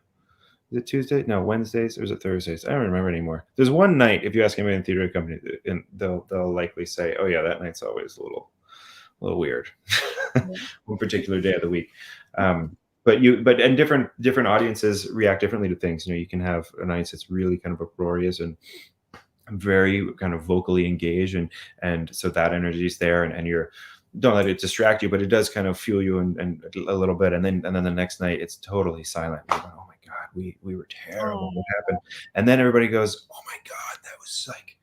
is it Tuesday? No, Wednesdays, or is it Thursdays? I don't remember anymore. There's one night, if you ask anybody in the theater company, and they'll likely say, oh yeah, that night's always a little weird. One particular day of the week. But different audiences react differently to things. You can have an audience that's really kind of uproarious and very kind of vocally engaged, and so that energy is there, and you're, don't let it distract you, but it does kind of fuel you, and a little bit, and then the next night it's totally silent. You're going, oh my god, we were terrible, Oh, what happened? And then everybody goes, oh my god, that was like,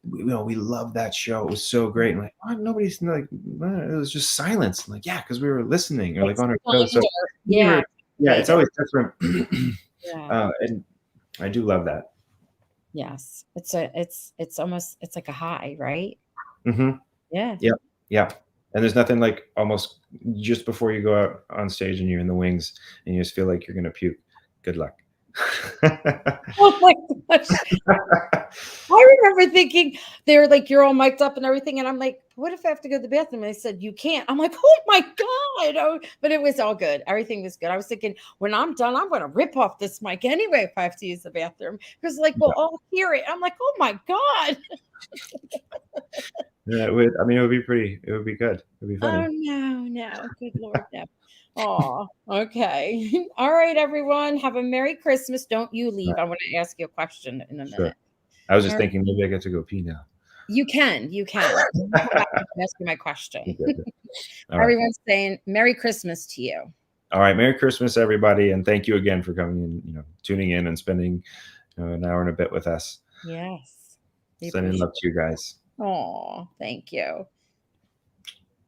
we love that show, it was so great. And like, oh, nobody's like, it was just silence. I'm like, yeah, because we were listening, or like it's on our toes. So thunder. we Yeah, were, yeah, it's activated. always different. Yeah. And I do love that. Yes. It's almost, it's like a high, right? Hmm. Yeah. Yeah, yeah. And there's nothing like almost just before you go out on stage and you're in the wings and you just feel like you're gonna puke. Good luck. Oh my gosh. I remember thinking they were like, you're all mic'd up and everything. And I'm like, what if I have to go to the bathroom? And they said, you can't. I'm like, oh my God. Oh, but it was all good. Everything was good. I was thinking, when I'm done, I'm going to rip off this mic anyway if I have to use the bathroom. Because, like, we'll all hear it. I'm like, oh my God. Yeah, it would. I mean, it would be pretty. It would be good. It would be Oh, funny. no, no. Good Lord, no. Oh, okay. All right, everyone. Have a Merry Christmas. Don't you leave. I want to ask you a question in a Sure. minute. I was just All right. thinking maybe I get to go pee now. You can. You can. Come back and ask me my question. Okay. All right. Everyone's saying Merry Christmas to you. All right. Merry Christmas, everybody, and thank you again for coming and tuning in and spending an hour and a bit with us. Yes. Sending love to you guys. Oh, thank you.